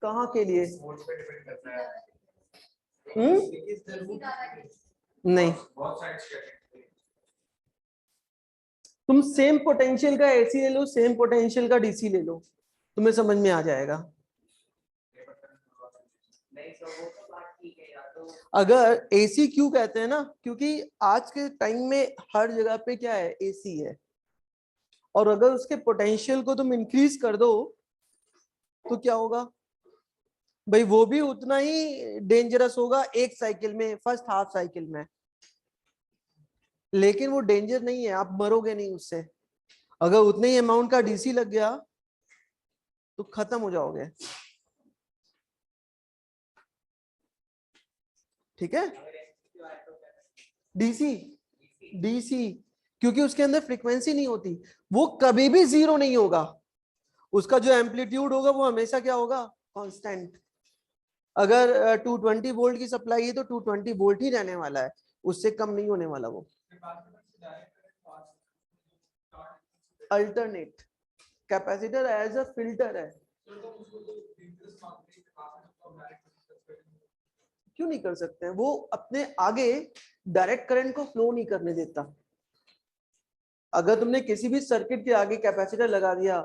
कहाँ के लिए? नहीं, तुम सेम पोटेंशियल का एसी ले लो, सेम पोटेंशियल का डीसी ले लो, तुम्हें समझ में आ जाएगा। अगर एसी क्यों कहते हैं ना, क्योंकि आज के टाइम में हर जगह पे क्या है, एसी है, और अगर उसके पोटेंशियल को तुम इंक्रीज कर दो तो क्या होगा भाई, वो भी उतना ही डेंजरस होगा एक साइकिल में, फर्स्ट हाफ साइकिल में, लेकिन वो डेंजर नहीं है, आप मरोगे नहीं उससे। अगर उतने ही अमाउंट का डीसी लग गया तो खत्म हो जाओगे। ठीक है, डीसी, डीसी क्योंकि उसके अंदर फ्रीक्वेंसी नहीं होती, वो कभी भी जीरो नहीं होगा, उसका जो एम्पलीट्यूड होगा वो हमेशा क्या होगा, कांस्टेंट। अगर 220 वोल्ट की सप्लाई है तो 220 वोल्ट ही रहने वाला है, उससे कम नहीं होने वाला वो। Alternate capacitor as a filter है। क्यों नहीं कर सकते हैं, वो अपने आगे डायरेक्ट करंट को फ्लो नहीं करने देता। अगर तुमने किसी भी सर्किट के आगे कैपेसिटर लगा दिया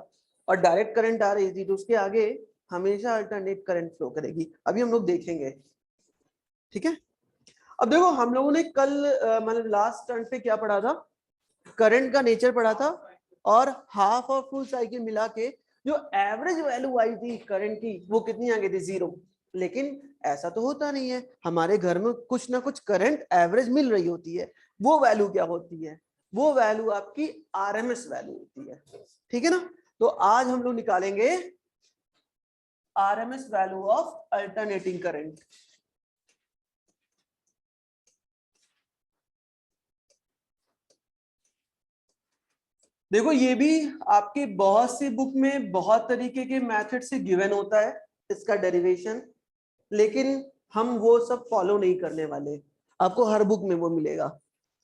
और डायरेक्ट करंट आ रही थी तो उसके आगे हमेशा अल्टरनेट करंट फ्लो करेगी, अभी हम लोग देखेंगे। ठीक है, अब देखो हम लोगों ने कल मतलब लास्ट टर्न पे क्या पढ़ा था, करंट का नेचर पढ़ा था, और हाफ और फुल साइकिल मिला के जो एवरेज वैल्यू आई थी करंट की वो कितनी आ गई थी, 0। लेकिन ऐसा तो होता नहीं है, हमारे घर में कुछ ना कुछ करंट एवरेज मिल रही होती है, वो वैल्यू क्या होती है, वो वैल्यू आपकी आरएमएस वैल्यू होती है। ठीक है ना, तो आज हम लोग निकालेंगे RMS value of alternating current. देखो ये भी आपकी बहुत सी बुक में बहुत तरीके के मेथड से गिवन होता है इसका डेरिवेशन, लेकिन हम वो सब फॉलो नहीं करने वाले, आपको हर बुक में वो मिलेगा।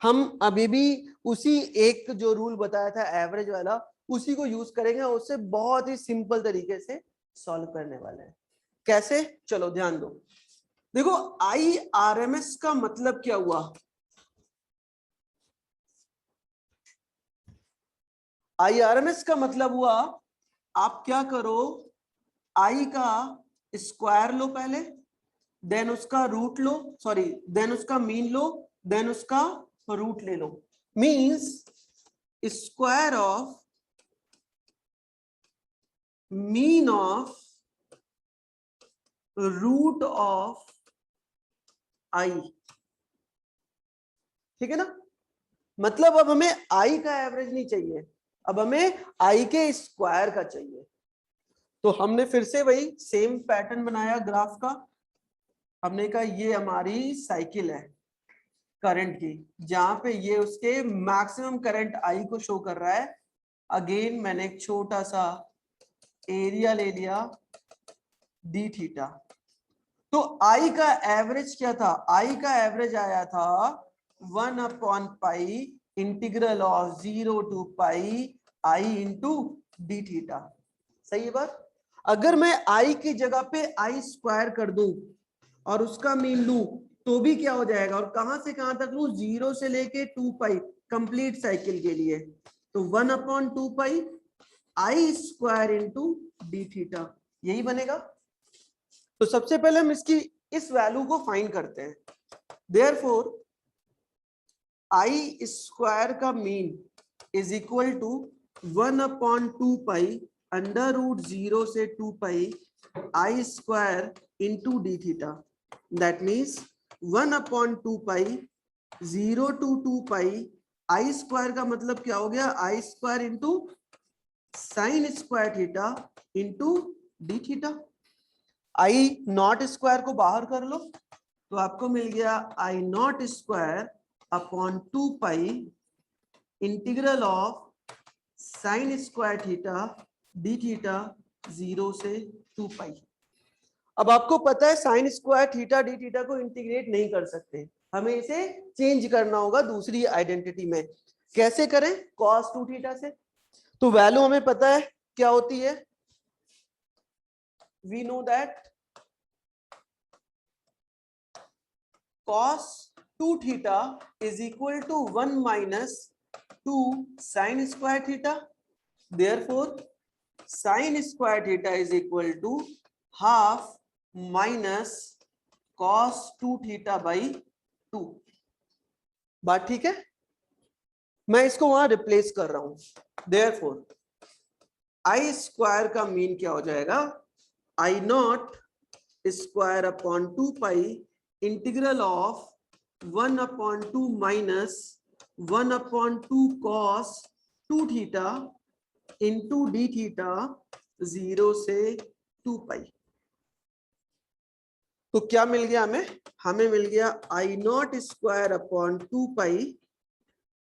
हम अभी भी उसी एक जो रूल बताया था एवरेज वाला, उसी को यूज करेंगे, उससे बहुत ही सिंपल तरीके से सॉल्व करने वाले हैं। कैसे, चलो ध्यान दो। देखो IRMS का मतलब क्या हुआ, IRMS का मतलब हुआ, आप क्या करो, आई का स्क्वायर लो पहले, देन उसका रूट लो, सॉरी देन उसका मीन लो, देन उसका रूट ले लो। Means square of mean of root of I. ठीक है ना, मतलब अब हमें आई का एवरेज नहीं चाहिए, अब हमें आई के स्क्वायर का चाहिए। तो हमने फिर से वही सेम पैटर्न बनाया ग्राफ का, हमने कहा ये हमारी साइकिल है करंट की, जहां पे ये उसके मैक्सिमम करंट आई को शो कर रहा है। अगेन मैंने एक छोटा सा एरिया ले लिया डी थीटा। तो आई का एवरेज क्या था, आई का एवरेज आया था 1/पाई integral of 0 to pi I into D theta. सही है बात। अगर मैं आई की जगह पे आई स्क्वायर कर दूं और उसका मीन लूं तो भी क्या हो जाएगा, और कहां से कहां तक लूं, 0 से लेके 2 पाई कंप्लीट साइकिल के लिए, तो 1/2 पाई I square into D theta, यही बनेगा। तो सबसे पहले हम इसकी इस वैल्यू को फाइंड करते हैं। देयरफॉर आई स्क्वायर का mean is equal to 1/2 pi under root 0 से 2 pi I square into D theta. That means 1/2 pi 0 to 2 pi I square का मतलब क्या हो गया, I square into sine square theta into D theta. I naught square को बाहर कर लो तो आपको मिल गया I naught square upon 2 pi integral of sine square theta D theta 0 से 2 पाई। अब आपको पता है sign square theta D theta को इंटीग्रेट नहीं कर सकते, हमें इसे चेंज करना होगा दूसरी आइडेंटिटी में। कैसे करें, cos 2 थीटा से। तो वैल्यू हमें पता है क्या होती है, we know that cos 2 theta is equal to 1 minus 2 sin square theta. Therefore sin square theta is equal to half minus cos 2 theta by 2. बात ठीक है? मैं इसको वहां रिप्लेस कर रहा हूं। Therefore आई स्क्वायर का मीन क्या हो जाएगा? I naught square upon 2 pi integral of 1 upon 2 minus 1 upon 2 cos 2 theta into D theta 0 से 2 पाई। तो क्या मिल गया हमें? हमें मिल गया I naught square upon 2 pi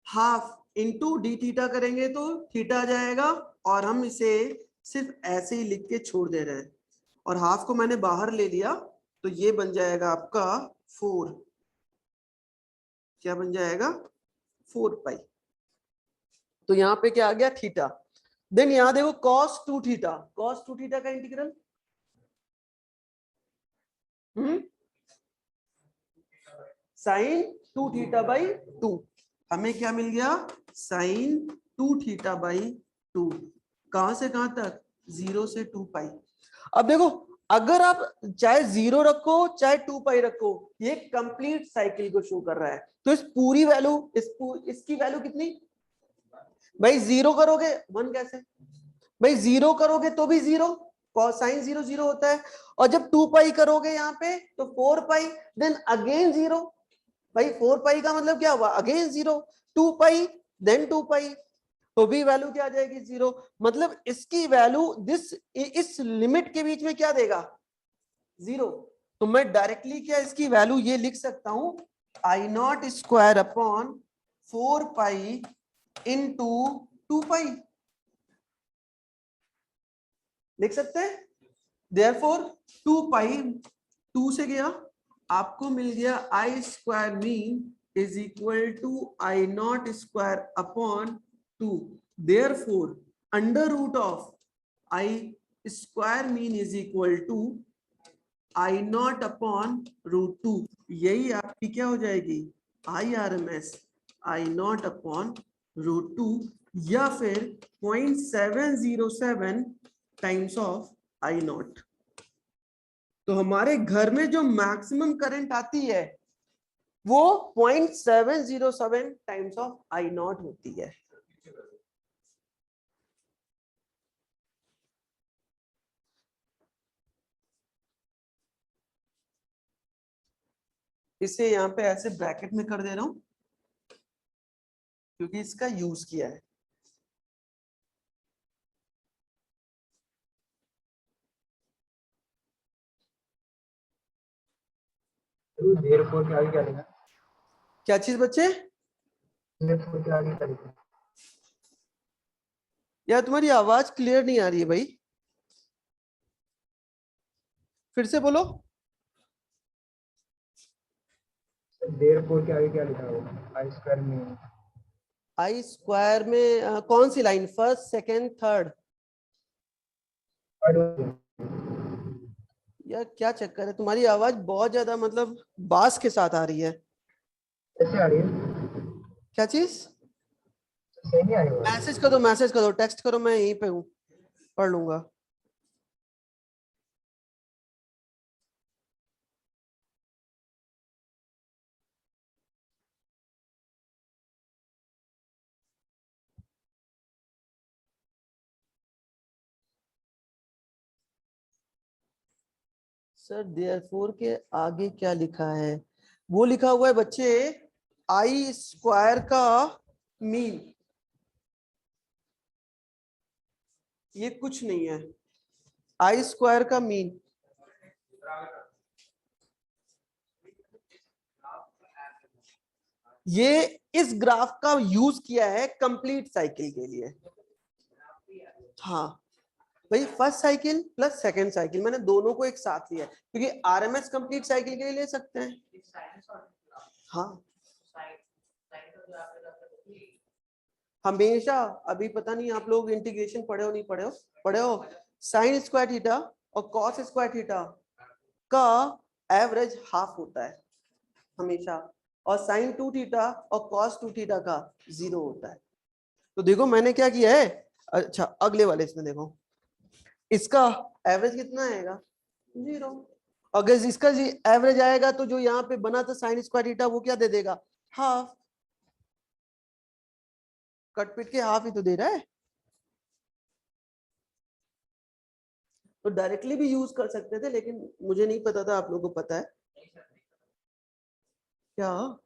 half into D theta करेंगे तो थीटा आ जाएगा, और हम इसे सिर्फ ऐसे ही लिख के छोड़ दे रहे हैं, और हाफ को मैंने बाहर ले लिया तो ये बन जाएगा आपका 4। क्या बन जाएगा? 4 पाई। तो यहाँ पे क्या आ गया? थीटा। देन यहां देखो cos 2 थीटा, cos 2 थीटा का इंटीग्रल sin 2 थीटा बाई 2। हमें क्या मिल गया? sin 2 theta by 2। कहां से कहां तक? 0 से 2 पाई। अब देखो, अगर आप चाहे 0 रखो चाहे 2 पाई रखो, ये कंप्लीट साइकिल को शो कर रहा है। तो इस पूरी वैल्यू, इसकी वैल्यू कितनी भाई? 0 करोगे 1 कैसे भाई? 0 करोगे तो भी 0, साइन 0 0 होता है। और जब 2 पाई करोगे यहाँ पे तो 4 पाई, देन अगेन 0। भाई 4 पाई का मतलब क्या हुआ? अगेन 0। 2 पाई देन 2 पाई, तो भी वैल्यू क्या आ जाएगी? 0। मतलब इसकी वैल्यू इस लिमिट के बीच में क्या देगा? 0। तो मैं डायरेक्टली क्या इसकी वैल्यू ये लिख सकता हूं, I naught square upon 4 pi into 2 pi लिख सकते हैं। देयरफॉर 2 पाई 2 से गया, आपको मिल गया I square mean is equal to I naught square upon 2। Therefore under root of I square mean is equal to I naught upon root 2। यही आपकी क्या हो जाएगी? I R M S I naught upon root 2, या फिर 0.707 times of I naught. तो हमारे घर में जो मैक्सिमम करंट आती है वो 0.707 टाइम्स ऑफ आई नॉट होती है। इसे यहां पे ऐसे ब्रैकेट में कर दे रहा हूं क्योंकि इसका यूज किया है। therefore के आगे क्या लिखा? क्या चीज बच्चे? therefore के आगे क्या लिखा? यार तुम्हारी आवाज क्लियर नहीं आ रही है भाई, फिर से बोलो। therefore के आगे क्या लिखा होगा? आई स्क्वायर में आई स्क्वायर में कौन सी लाइन? First, second, third? यार क्या चक्कर है, तुम्हारी आवाज बहुत ज्यादा मतलब बास के साथ आ रही है। कैसे आ रही है? क्या चीज? सही नहीं आ रही है। मैसेज कर दो, मैसेज कर दो, टेक्स्ट करो, मैं यहीं पे हूँ, पढ़ लूंगा। सर देयरफॉर के आगे क्या लिखा है? वो लिखा हुआ है बच्चे आई स्क्वायर का मीन। ये कुछ नहीं है, आई स्क्वायर का मीन। ये इस ग्राफ का यूज किया है कंप्लीट साइकिल के लिए। हाँ भाई, first cycle plus second cycle, मैंने दोनों को एक साथ लिया है क्योंकि आरएमएस कंप्लीट साइकिल के लिए ले सकते हैं। हाँ हमेशा, अभी पता नहीं आप लोग इंटीग्रेशन पढ़े हो नहीं पढ़े हो? पढ़े हो? साइन स्क्वायर थीटा और cos स्क्वायर थीटा का एवरेज हाफ होता है हमेशा, और sin 2 थीटा और cos 2 थीटा का 0 होता है। तो देखो मैंने क्या किया है, अच्छा अगले वाले इसमें देखो, इसका एवरेज कितना आएगा 0। अगर इसका एवरेज आएगा तो जो यहाँ पे बना था sin स्क्वायर थीटा वो क्या दे देगा, हाफ। कट पिट के हाफ ही तो दे रहा है, तो डायरेक्टली भी यूज कर सकते थे, लेकिन मुझे नहीं पता था, आप लोगों को पता है क्या।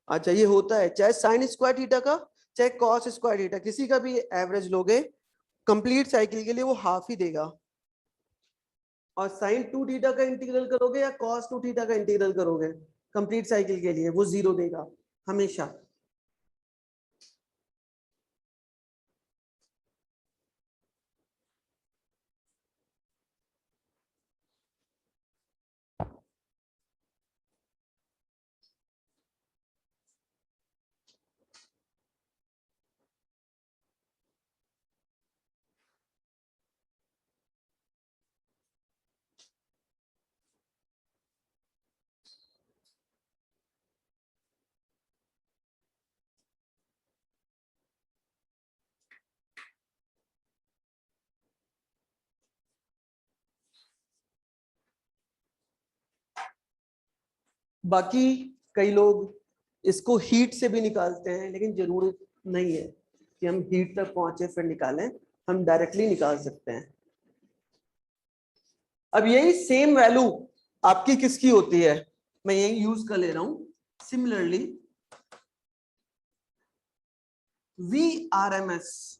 अच्छा ये होता है, चाहे साइन स्क्वायर थीटा का चाहे कॉस स्क्वायर थीटा, किसी का भी एवरेज लोगे कंप्लीट साइकिल के लिए वो हाफ ही देगा। और साइन 2 थीटा का इंटीग्रल करोगे या कॉस 2 थीटा का इंटीग्रल करोगे कंप्लीट साइकिल के लिए, वो 0 देगा हमेशा। बाकी कई लोग इसको हीट से भी निकालते हैं, लेकिन जरूरत नहीं है कि हम हीट तक पहुंचे फिर निकालें, हम डायरेक्टली निकाल सकते हैं। अब यही सेम वैल्यू आपकी किसकी होती है, मैं यही यूज कर ले रहा हूं सिमिलरली वीआरएमएस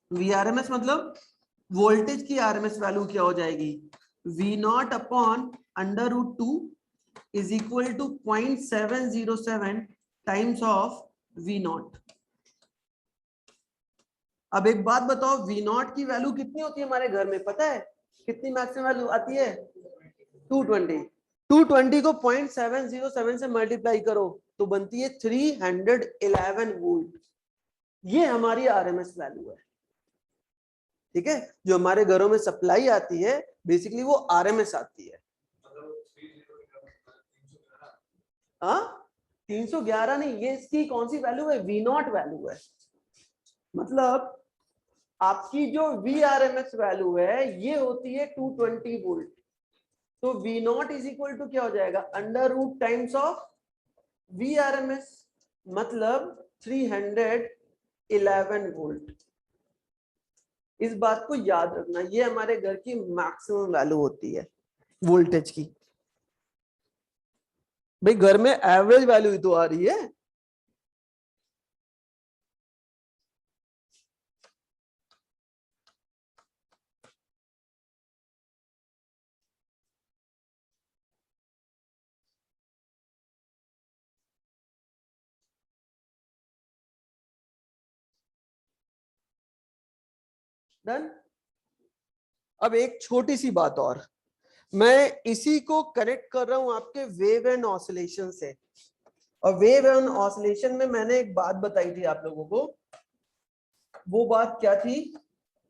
मतलब वोल्टेज की आरएमएस वैल्यू क्या हो जाएगी, V not upon under root 2 is equal to 0.707 times of V not. अब एक बात बताओ, वी नॉट की वैल्यू कितनी होती है हमारे घर में, पता है कितनी मैक्सिमम वैल्यू आती है, 220। 220 को 0.707 से मल्टीप्लाई करो तो बनती है 311 वोल्ट। ये हमारी आरएमएस वैल्यू है, ठीक है। जो हमारे घरों में सप्लाई आती है बेसिकली वो आरएमएस आती है। हाँ 311 नहीं, ये इसकी कौन सी वैल्यू है, वी नॉट वैल्यू है। मतलब आपकी जो वी आरएमएस वैल्यू है ये होती है 220 वोल्ट। तो V not is equal to क्या हो जाएगा, under root times of V RMS, मतलब 311 वोल्ट। इस बात को याद रखना, ये हमारे घर की मैक्सिमम वैल्यू होती है वोल्टेज की। भाई घर में एवरेज वैल्यू ही तो आ रही है। डन। अब एक छोटी सी बात और, मैं इसी को कनेक्ट कर रहा हूं आपके वेव एंड ऑसिलेशन से। और वेव एंड ऑसिलेशन में मैंने एक बात बताई थी आप लोगों को, वो बात क्या थी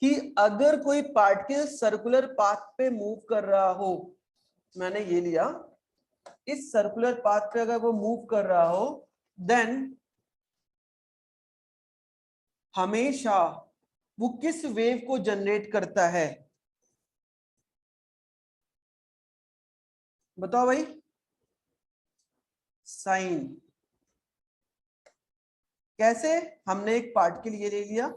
कि अगर कोई पार्टिकल सर्कुलर पाथ पे मूव कर रहा हो, मैंने ये लिया, इस सर्कुलर पाथ पे अगर वो मूव कर रहा हो देन हमेशा वो किस वेव को जनरेट करता है, बताओ भाई, साइन। कैसे, हमने एक पार्टिकल ये ले लिया,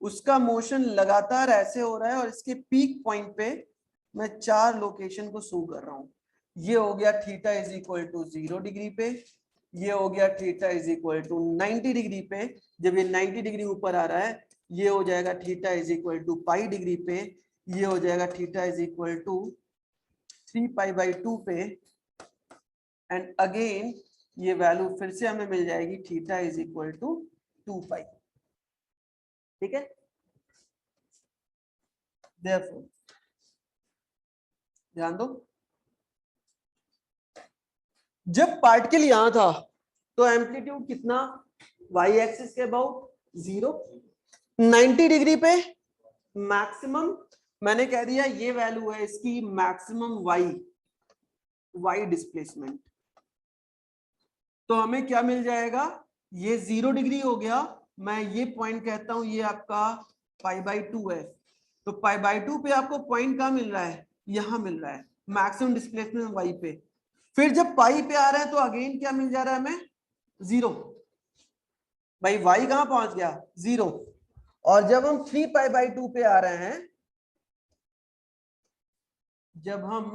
उसका मोशन लगातार ऐसे हो रहा है और इसके पीक पॉइंट पे मैं 4 लोकेशन को शो कर रहा हूं। ये हो गया theta is equal to 0 degree पे, ये हो गया theta is equal to 90 degree पे, जब ये 90 डिग्री ऊपर आ रहा है ये हो जाएगा theta is equal to pi degree पे, ये हो जाएगा थीटा इज इक्वल टू 3π/2 पे, एंड अगेन ये वैल्यू फिर से हमें मिल जाएगी थीटा इज इक्वल टू 2π। ठीक है, therefore ध्यान दो, जब पार्टिकल यहां था तो एम्पलीट्यूड कितना, वाई एक्सिस के अबाउट 0, 90 डिग्री पे मैक्सिमम मैंने कह दिया ये वैल्यू है इसकी मैक्सिमम वाई डिस्प्लेसमेंट, तो हमें क्या मिल जाएगा, ये 0 डिग्री हो गया, मैं ये पॉइंट कहता हूं ये आपका π/2 है, तो π/2 पे आपको पॉइंट कहाँ मिल रहा है, यहां मिल रहा है मैक्सिमम डिस्प्लेसमेंट वाई पे। फिर जब पाई पे आ रहा है तो अगेन क्या मिल जा रहा है हमें, 0। भाई वाई कहां पहुंच गया, 0। और जब हम 3π/2 पे आ रहे हैं, जब हम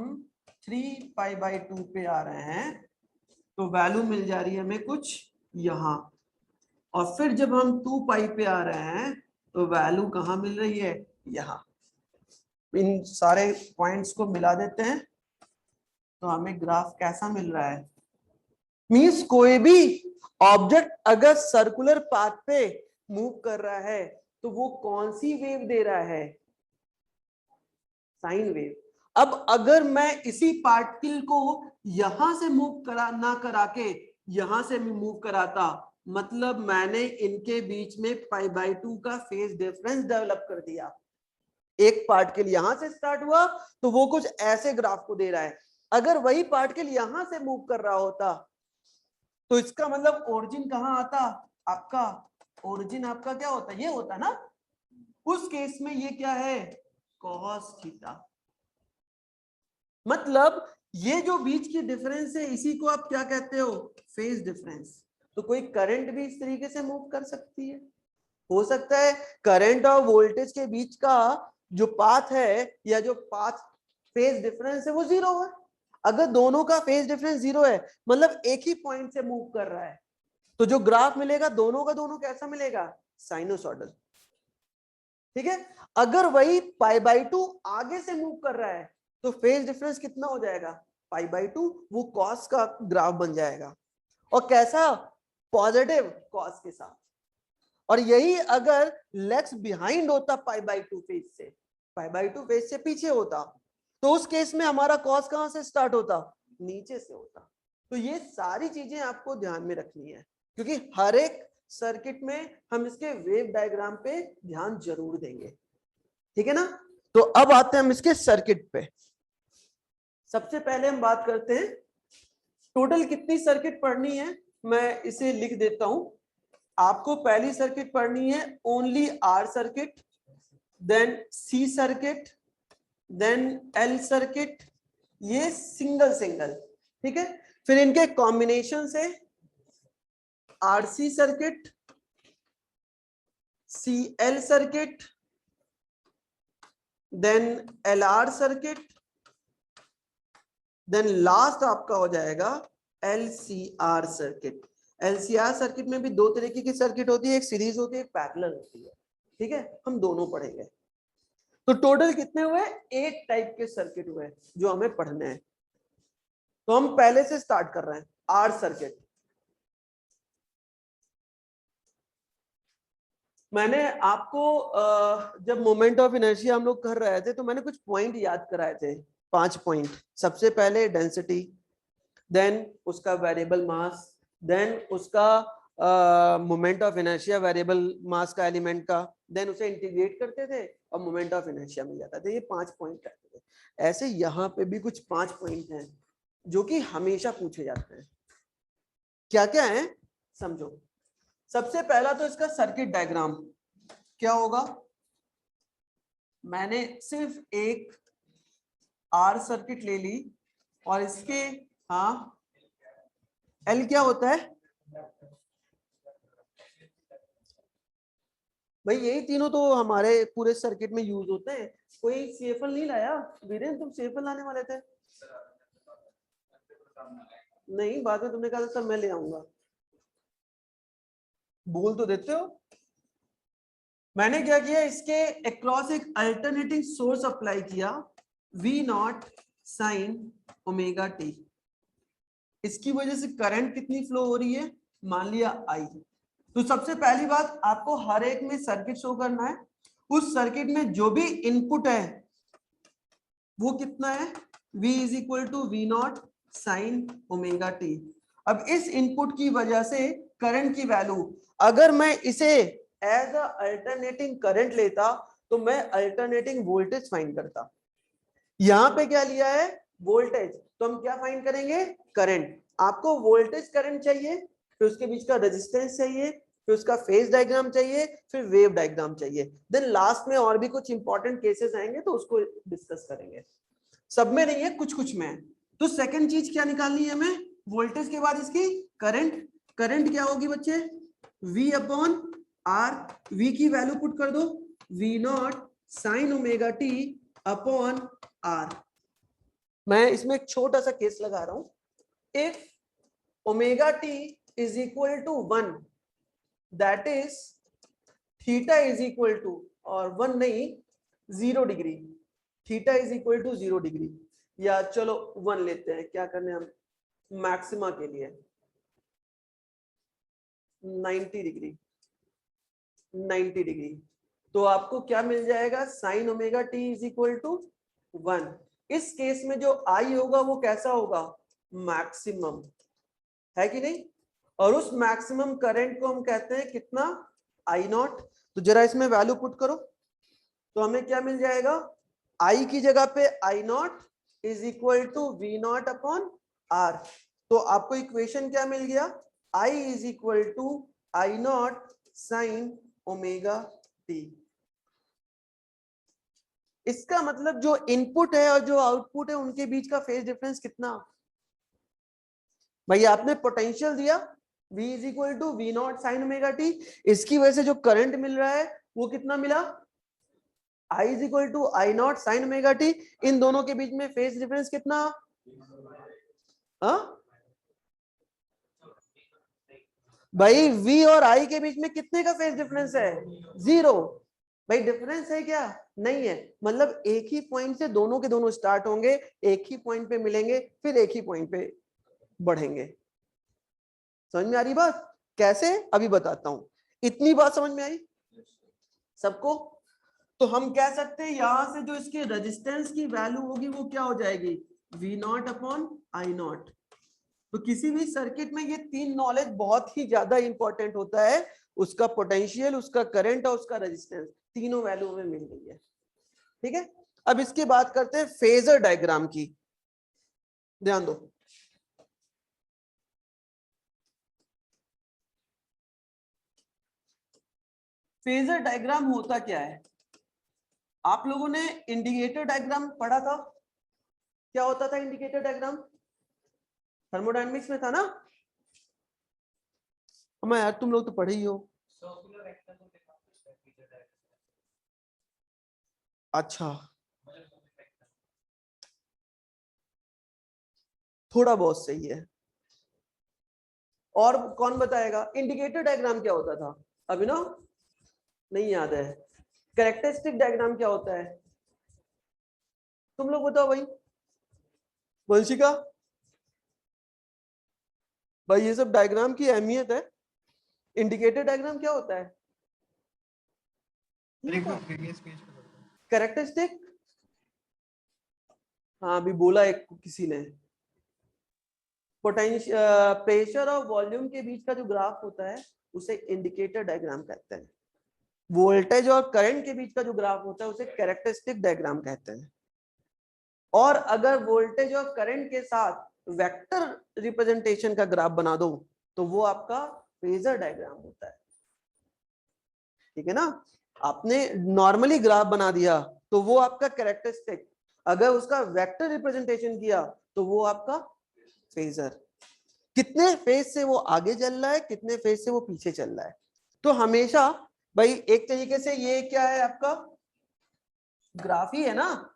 3π/2 पे आ रहे हैं तो वैल्यू मिल जा रही है हमें कुछ यहां, और फिर जब हम 2π पे आ रहे हैं तो वैल्यू कहां मिल रही है, यहां। इन सारे पॉइंट्स को मिला देते हैं तो हमें ग्राफ कैसा मिल रहा है, मींस कोई भी ऑब्जेक्ट अगर सर्कुलर पाथ पे मूव कर रहा है तो वो कौन सी वेव दे रहा है, साइन वेव। अब अगर मैं इसी पार्टिकल को यहां से मूव करा के यहां से मूव कराता, मतलब मैंने इनके बीच में π/2 का फेज डिफरेंस डेवलप कर दिया। एक पार्टिकल यहां से स्टार्ट हुआ तो वो कुछ ऐसे ग्राफ को दे रहा है, अगर वही पार्टिकल यहां से मूव कर रहा होता तो इसका मतलब ओरिजिन कहां आता, आपका ओरिजिन आपका क्या होता, ये होता ना। उस केस में ये क्या है, cos थीटा। मतलब ये जो बीच की डिफरेंस है इसी को आप क्या कहते हो, फेज डिफरेंस। तो कोई करंट भी इस तरीके से मूव कर सकती है, हो सकता है करंट और वोल्टेज के बीच का जो पाथ है या जो पाथ फेज डिफरेंस है वो 0 है। अगर दोनों का फेज डिफरेंस 0 है मतलब एक ही पॉइंट से मूव कर रहा है, तो जो ग्राफ मिलेगा दोनों का दोनों कैसा मिलेगा, साइनोसॉइडल। ठीक है, अगर वही π/2 आगे से मूव कर रहा है तो फेज डिफरेंस कितना हो जाएगा, π/2, वो कॉस का ग्राफ बन जाएगा, और कैसा, पॉजिटिव कॉस के साथ। और यही अगर लेग्स बिहाइंड होता π/2 फेज से, π/2 फेज से पीछे होता, तो उस केस में हमारा कॉस कहां से स्टार्ट होता, नीचे से होता। तो ये सारी चीजें आपको ध्यान में रखनी है, क्योंकि हर एक सर्किट में हम इसके वेव डायग्राम पे ध्यान जरूर देंगे। ठीक है ना। तो अब आते हैं हम इसके सर्किट पे। सबसे पहले हम बात करते हैं टोटल कितनी सर्किट पढ़नी है, मैं इसे लिख देता हूं। आपको पहली सर्किट पढ़नी है only R circuit, then C circuit, then L circuit, ये सिंगल सिंगल। ठीक है, फिर इनके कॉम्बिनेशन से RC circuit, C L circuit, then L R circuit, then last आपका हो जाएगा एलसीआर सर्किट। एलसीआर सर्किट में भी दो तरीके की सर्किट होती है, एक सीरीज होती है, एक पैरेलल होती है। ठीक है, हम दोनों पढ़ेंगे। तो टोटल कितने हुए, 8 टाइप के सर्किट हुए जो हमें पढ़ने हैं। तो हम पहले से स्टार्ट कर रहे हैं, आर सर्किट। मैंने आपको जब मोमेंट ऑफ इनर्शिया हम लोग कर रहे थे तो मैंने कुछ पॉइंट याद कराए थे, 5 पॉइंट। सबसे पहले डेंसिटी, देन उसका वेरिएबल मास, देन उसका मोमेंट ऑफ इनर्शिया वेरिएबल मास का एलिमेंट का, देन उसे इंटीग्रेट करते थे और मोमेंट ऑफ इनर्शिया मिल जाता था। ये 5 पॉइंट रहते थे। ऐसे यहाँ पे भी कुछ 5 पॉइंट हैं जो कि हमेशा पूछे जाते हैं। क्या क्या है समझो। सबसे पहला तो इसका सर्किट डायग्राम क्या होगा। मैंने सिर्फ एक आर सर्किट ले ली और इसके, हाँ एल क्या होता है भाई, यही तीनों तो हमारे पूरे सर्किट में यूज होते हैं। कोई सीएफएल नहीं लाया वीरेन, तुम सीएफएल लाने वाले थे नहीं, बाद में तुमने कहा था सब मैं ले आऊंगा, बोल तो देते हो। मैंने क्या किया, इसके अक्रॉस एक अल्टरनेटिंग सोर्स अप्लाई किया, V0 साइन ओमेगा टी। इसकी वजह से करंट कितनी फ्लो हो रही है, मान लिया I। तो सबसे पहली बात आपको हर एक में सर्किट शो करना है, उस सर्किट में जो भी इनपुट है वो कितना है, V = V0 sine omega T. अब इस इनपुट की वजह से करंट की वैल्यू, अगर मैं इसे एज अ अल्टरनेटिंग करंट लेता तो मैं अल्टरनेटिंग वोल्टेज फाइंड करता। यहां पे क्या लिया है, वोल्टेज, तो हम क्या फाइंड करेंगे, करंट। आपको वोल्टेज करंट चाहिए, फिर उसके बीच का रेजिस्टेंस चाहिए, फिर उसका फेज डायग्राम चाहिए, फिर वेव डायग्राम चाहिए, देन लास्ट में और भी कुछ इंपॉर्टेंट केसेस आएंगे तो उसको डिस्कस करेंगे। सब में नहीं है, कुछ कुछ में है। तो सेकंड चीज क्या निकालनी है हमें, वोल्टेज के बाद इसकी करंट। करंट क्या होगी बच्चे, V अपॉन R। V की वैल्यू पुट कर दो, V not sine omega T upon R। मैं इसमें एक छोटा सा केस लगा रहा हूं। If omega T is equal to 1, that is theta is equal to, और 1 नहीं 0 degree, theta is equal to 0 degree, या चलो 1 लेते हैं, क्या करने हम मैक्सिमा के लिए 90 डिग्री, 90 डिग्री। तो आपको क्या मिल जाएगा, sine omega T is equal to 1। इस केस में जो आई होगा वो कैसा होगा, मैक्सिमम, है कि नहीं। और उस मैक्सिमम करंट को हम कहते हैं कितना, आई नॉट। तो जरा इसमें वैल्यू पुट करो, तो हमें क्या मिल जाएगा, आई की जगह पे I naught is equal to V not upon R. तो आपको इक्वेशन क्या मिल गया, I is equal to I naught sine omega T. इसका मतलब जो इनपुट है और जो आउटपुट है उनके बीच का फेज डिफरेंस कितना, भाई आपने पोटेंशियल दिया V is equal to V naught sine omega T, इसकी वजह से जो करंट मिल रहा है वो कितना मिला, I is equal to I naught sine omega T. इन दोनों के बीच में फेज डिफरेंस कितना, भाई V और I के बीच में कितने का फेज डिफरेंस है, 0। भाई डिफरेंस है क्या, नहीं है, मतलब एक ही पॉइंट से दोनों के दोनों स्टार्ट होंगे, एक ही पॉइंट पे मिलेंगे, फिर एक ही पॉइंट पे बढ़ेंगे। समझ में आ रही बात, कैसे, अभी बताता हूं। इतनी बात समझ में आई सबको। तो हम कह सकते हैं यहां से जो इसके रेजिस्टेंस की वैल्यू होगी वो क्या हो जाएगी, V not upon I naught. तो किसी भी सर्किट में ये तीन नॉलेज बहुत ही ज्यादा इंपॉर्टेंट होता है, उसका पोटेंशियल, उसका करंट और उसका रेजिस्टेंस, तीनों वैल्यू में मिल गई है। ठीक है, अब इसकी बात करते हैं फेजर डायग्राम की, ध्यान दो। फेजर डायग्राम होता क्या है, आप लोगों ने इंडिकेटर डायग्राम पढ़ा था, क्या होता था इंडिकेटर डायग्राम, थर्मोडायनेमिक्स में था ना, हमें यार तुम लोग तो पढ़े ही हो। अच्छा, थोड़ा बहुत सही है। और कौन बताएगा इंडिकेटर डायग्राम क्या होता था, अभिनव नहीं याद है। कैरेक्टरिस्टिक डायग्राम क्या होता है, तुम लोग बताओ भाई, वंशिका भाई, ये सब डायग्राम की अहमियत है। इंडिकेटर डायग्राम क्या होता है, कैरेक्टरिस्टिक, हाँ अभी बोला एक किसी ने, पोटेंशियल, प्रेशर और वॉल्यूम के बीच का जो ग्राफ होता है उसे इंडिकेटर डायग्राम कहते हैं। वोल्टेज और करंट के बीच का जो ग्राफ होता है उसे कैरेक्टरिस्टिक डायग्राम कहते हैं। और अगर वोल्टेज और करंट के साथ वेक्टर रिप्रेजेंटेशन का ग्राफ बना दो तो वो आपका फेजर डायग्राम होता है। ठीक है ना, आपने नॉर्मली ग्राफ बना दिया तो वो आपका कैरेक्टरिस्टिक, अगर उसका वेक्टर रिप्रेजेंटेशन किया तो वो आपका फेजर। कितने फेज से वो आगे चल रहा है, कितने फेज से वो पीछे चल रहा है। तो हमेशा भाई एक तरीके से ये क्या है, आपका ग्राफ ही है ना,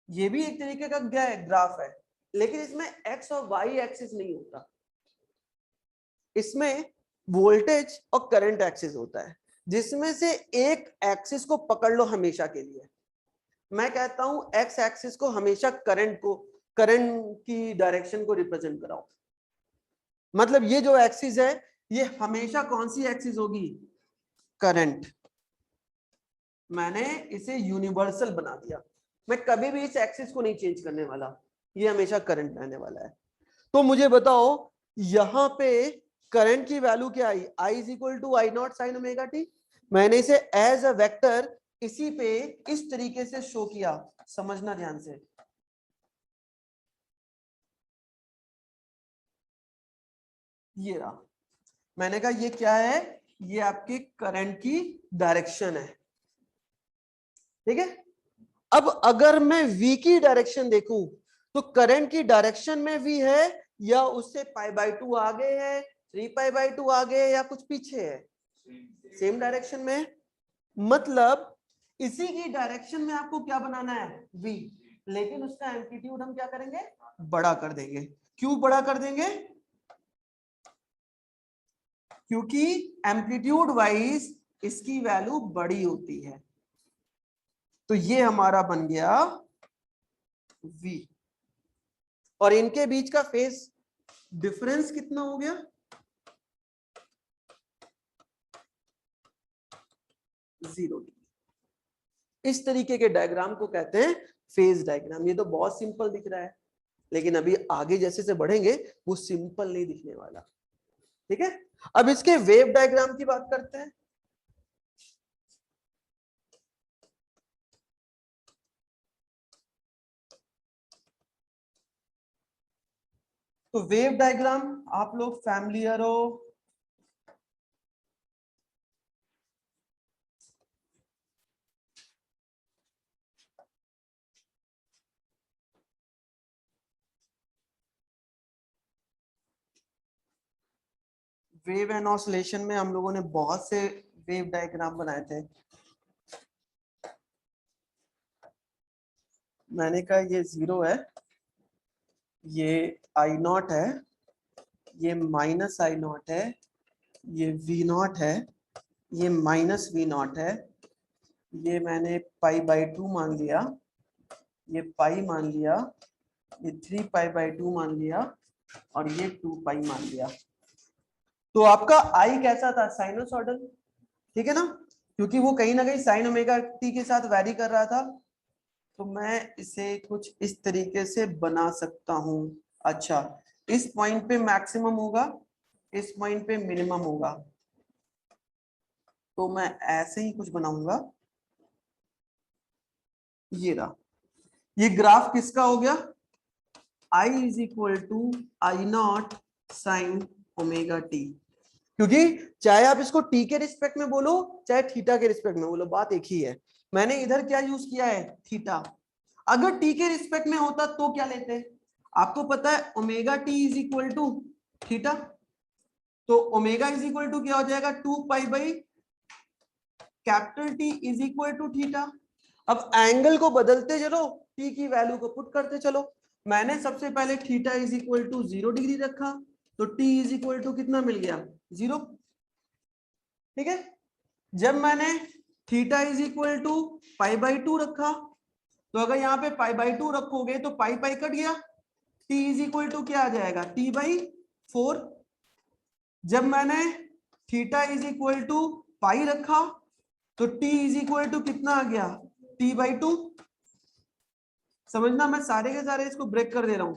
ये भी एक तरीके का क्या है, ग्राफ है, लेकिन इसमें एक्स और वाई एक्सिस नहीं होता, इसमें वोल्टेज और करंट एक्सिस होता है, जिसमें से एक एक्सिस को पकड़ लो हमेशा के लिए। मैं कहता हूं एक्स एक्सिस को हमेशा करंट की डायरेक्शन को रिप्रेजेंट कराओ। मतलब ये जो एक्सिस है ये हमेशा कौन सी एक्सिस होगी, करंट। मैंने इसे यूनिवर्सल बना दिया, मैं कभी भी इस एक्सिस को नहीं चेंज करने वाला, ये हमेशा करंट रहने वाला है। तो मुझे बताओ यहां पे करंट की वैल्यू क्या आई, I is equal to I naught sine omega T. मैंने इसे एज अ वेक्टर इसी पे इस तरीके से शो किया, समझना ध्यान से। ये रहा, मैंने कहा ये क्या है, ये आपके करंट की डायरेक्शन है, ठीक है। अब अगर मैं v की डायरेक्शन देखूं तो करंट की डायरेक्शन में v है या उससे π/2 आगे है, 3π/2 आगे है या कुछ पीछे है, सेम डायरेक्शन में। मतलब इसी की डायरेक्शन में आपको क्या बनाना है, v, लेकिन उसका एम्पलीट्यूड हम क्या करेंगे, बड़ा कर देंगे। क्यों बड़ा कर देंगे, क्योंकि एम्पलीट्यूड वाइज इसकी वैल्यू बड़ी होती है। तो ये हमारा बन गया v, और इनके बीच का फेज डिफरेंस कितना हो गया, 0 डिग्री। इस तरीके के डायग्राम को कहते हैं फेज डायग्राम। ये तो बहुत सिंपल दिख रहा है, लेकिन अभी आगे जैसे से बढ़ेंगे वो सिंपल नहीं दिखने वाला, ठीक है। अब इसके वेव डायग्राम की बात करते हैं। तो वेव डायग्राम आप लोग फैमिलियर हो, वेव एंड ऑसिलेशन में हम लोगों ने बहुत से वेव डायग्राम बनाए थे। मैंने कहा ये 0 है, ये आई नॉट है, ये माइनस आई नॉट है, ये वी नॉट है, ये माइनस वी नॉट है, ये मैंने π/2 मान लिया, ये पाई मान लिया, ये 3π/2 मान लिया, और ये 2π मान लिया। तो आपका आई कैसा था, साइनोसॉइडल, ठीक है ना, क्योंकि वो कहीं ना कहीं साइन ओमेगा टी के साथ वैरी कर रहा था। तो मैं इसे कुछ इस तरीके से बना सकता हूं। अच्छा, इस पॉइंट पे मैक्सिमम होगा, इस पॉइंट पे मिनिमम होगा, तो मैं ऐसे ही कुछ बनाऊंगा। ये रहा, ये ग्राफ किसका हो गया, I is equal to I naught sine omega T. क्योंकि चाहे आप इसको टी के रिस्पेक्ट में बोलो चाहे थीटा के रिस्पेक्ट में बोलो, बात एक ही है। मैंने इधर क्या यूज किया है, थीटा। अगर टी के रिस्पेक्ट में होता तो क्या लेते, आपको पता है omega T is equal to theta, तो ओमेगा इज इक्वल टू क्या हो जाएगा, 2π/, capital T is equal to theta. अब एंगल को बदलते चलो, टी की वैल्यू को पुट करते चलो। मैंने सबसे पहले theta is equal to 0 degree रखा, तो टी इज इक्वल टू कितना मिल गया, 0, ठीक है। जब मैंने थीटा इज इक्वल टू π/2 रखा, तो अगर यहाँ पे π/2 रखोगे तो पाई पाई कट गया, t इज इक्वल टू क्या आ जाएगा, t/4। जब मैंने थीटा इज इक्वल टू पाई रखा तो t इज इक्वल टू कितना आ गया, t/2। समझना, मैं सारे के सारे इसको ब्रेक कर दे रहा हूं।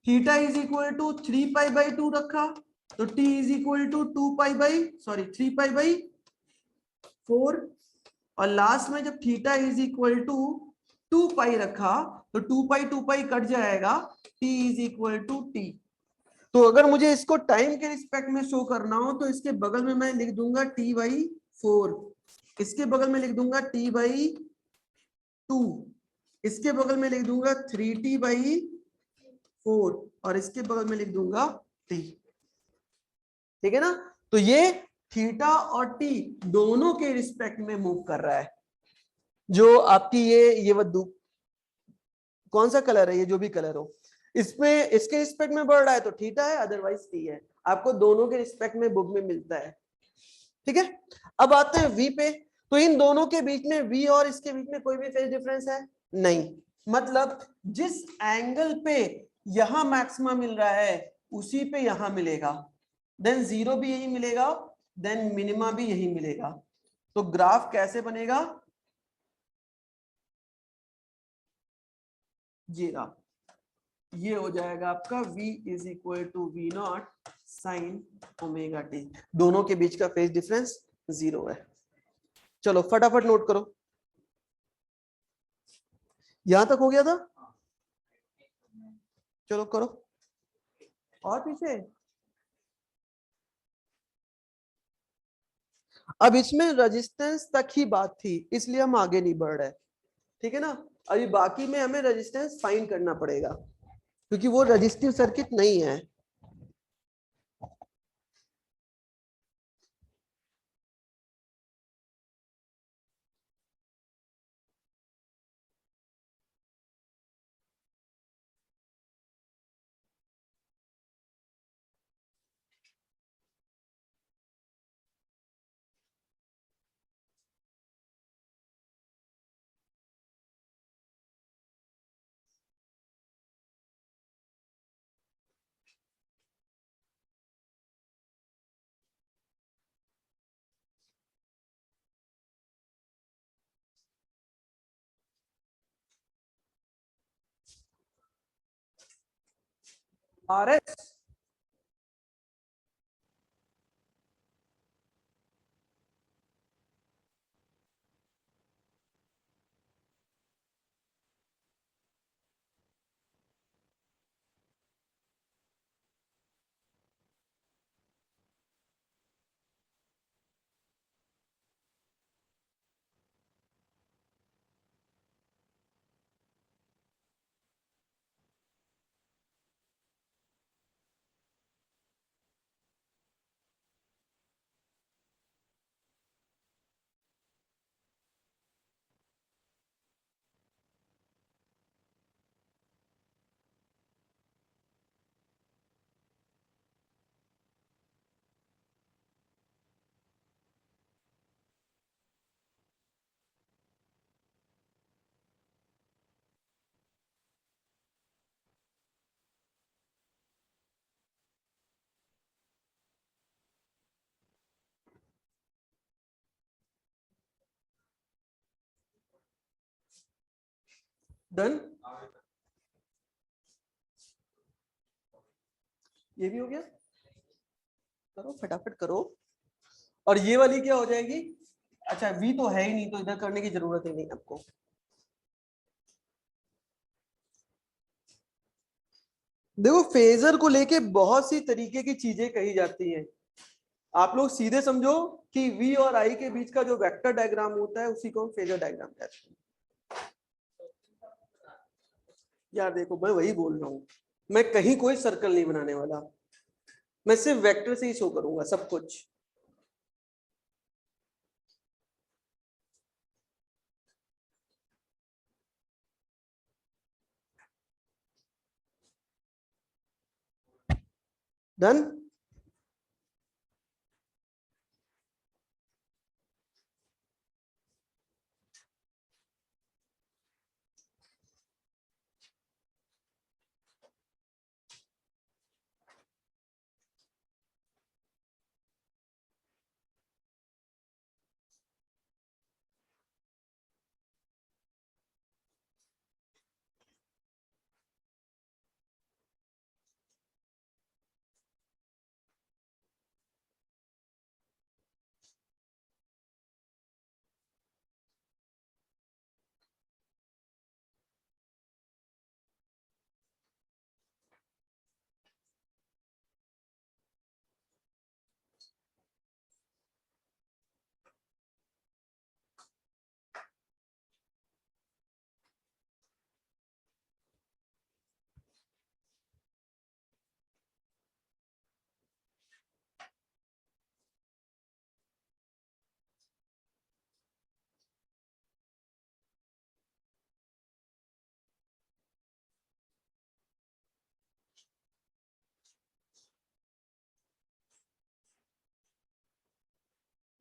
थीटा इज इक्वल टू 3π/2 रखा तो t इज इक्वल टू 3π/4। और लास्ट में जब थीटा इज इक्वल टू 2π रखा तो 2π कट जाएगा, t is equal to T. तो अगर मुझे इसको टाइम के रिस्पेक्ट में शो करना हो तो इसके बगल में मैं लिख दूंगा t/4, इसके बगल में लिख दूंगा t/2, इसके बगल में लिख दूंगा 3t/4, और इसके बगल में लिख दूंगा t, ठीक है ना। तो ये थीटा और टी दोनों के रिस्पेक्ट में मूव कर रहा है। जो आपकी ये वद्दू कौन सा कलर है, ये जो भी कलर हो, इसमें इसके रिस्पेक्ट में बढ़ रहा है तो थीटा है, अदरवाइज टी है। आपको दोनों के रिस्पेक्ट में बुक में मिलता है, ठीक है। अब आते हैं वी पे। तो इन दोनों के बीच में, वी और इसके बीच में कोई भी फेज डिफरेंस है नहीं, मतलब जिस एंगल पे यहां मैक्सिमम मिल रहा है उसी पे यहां मिलेगा, देन जीरो भी यही मिलेगा, देन मिनिमा भी यही मिलेगा। तो ग्राफ कैसे बनेगा, ये रहा। ये हो जाएगा आपका v is equal to V naught sine omega T. दोनों के बीच का फेज डिफरेंस 0 है। चलो फटाफट नोट करो। यहां तक हो गया था, चलो करो और पीछे। अब इसमें रेजिस्टेंस तक ही बात थी, इसलिए हम आगे नहीं बढ़ रहे, ठीक है ना। अभी बाकी में हमें रेजिस्टेंस फाइंड करना पड़ेगा, क्योंकि वो रजिस्टिव सर्किट नहीं है। आर एस डन, ये भी हो गया। करो फटाफट करो। और ये वाली क्या हो जाएगी? अच्छा वी तो है ही नहीं, तो इधर करने की जरूरत ही नहीं आपको। देखो फेजर को लेके बहुत सी तरीके की चीजें कही जाती हैं। आप लोग सीधे समझो कि वी और आई के बीच का जो वेक्टर डायग्राम होता है उसी को हम फेजर डायग्राम कहते हैं। यार देखो मैं वही बोल रहा हूं, मैं कहीं कोई सर्कल नहीं बनाने वाला, मैं सिर्फ वेक्टर से ही शो करूंगा सब कुछ। डन।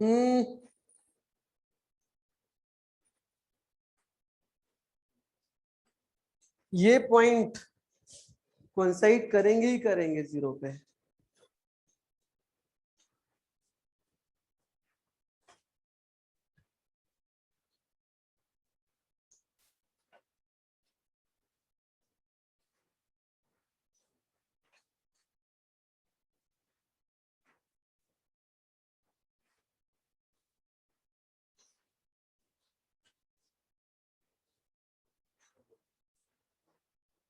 हम्म, ये पॉइंट कोइंसाइड करेंगे ही करेंगे जीरो पे।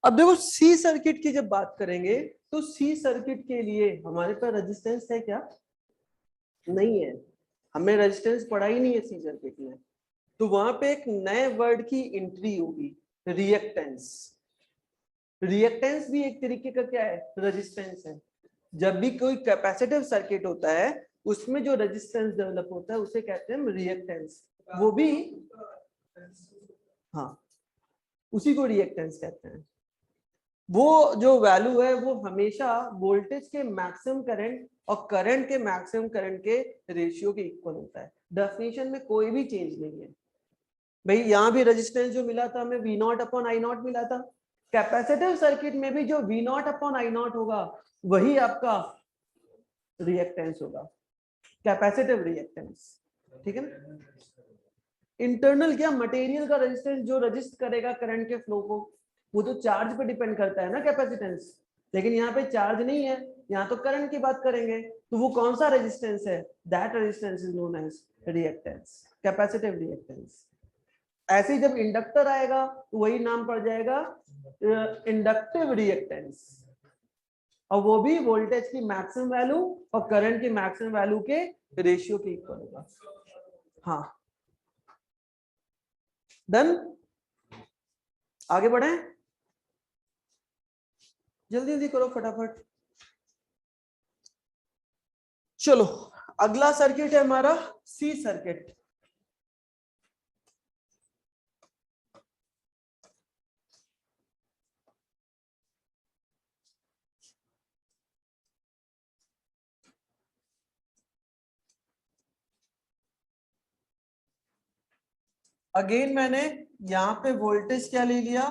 अब देखो सी सर्किट की जब बात करेंगे तो सी सर्किट के लिए हमारे पास रेजिस्टेंस है क्या? नहीं है, हमें रेजिस्टेंस पढ़ा ही नहीं है सी सर्किट में। तो वहां पे एक नए वर्ड की एंट्री होगी, रिएक्टेंस। रिएक्टेंस भी एक तरीके का क्या है? रेजिस्टेंस है। जब भी कोई कैपेसिटिव सर्किट होता है उसमें जो रेजिस्टेंस डेवलप होता है उसे कहते हैं रिएक्टेंस। वो भी हाँ, उसी को रिएक्टेंस कहते हैं। वो जो वैल्यू है वो हमेशा वोल्टेज के मैक्सिमम करंट और करंट के मैक्सिमम करंट के रेशियो के इक्वल होता है। डेफिनेशन में कोई भी चेंज नहीं है भाई। यहाँ भी रेजिस्टेंस जो मिला था हमें V not upon I naught मिला था, कैपेसिटिव सर्किट में भी जो V not upon I naught होगा वही आपका रिएक्टेंस होगा, कैपेसिटिव रिएक्टेंस। ठीक है ना? इंटरनल क्या, मटेरियल का रेजिस्टेंस जो रजिस्ट करेगा करंट के फ्लो को, वो तो चार्ज पे डिपेंड करता है ना कैपेसिटेंस। लेकिन यहाँ पे चार्ज नहीं है, यहाँ तो करंट की बात करेंगे। तो वो कौन सा रेजिस्टेंस है? That resistance is known as reactance, capacitive reactance. ऐसे ही जब इंडक्टर आएगा तो वही नाम पड़ जाएगा इंडक्टिव रिएक्टेंस, और वो भी वोल्टेज की मैक्सिमम वैल्यू और करंट की मैक्सिमम वैल्यू के रेशियो के इक्वल होगा। हाँ, डन। आगे बढ़े, जल्दी जल्दी करो फटाफट। चलो अगला सर्किट है हमारा सी सर्किट। अगेन मैंने यहां पे वोल्टेज क्या ले लिया?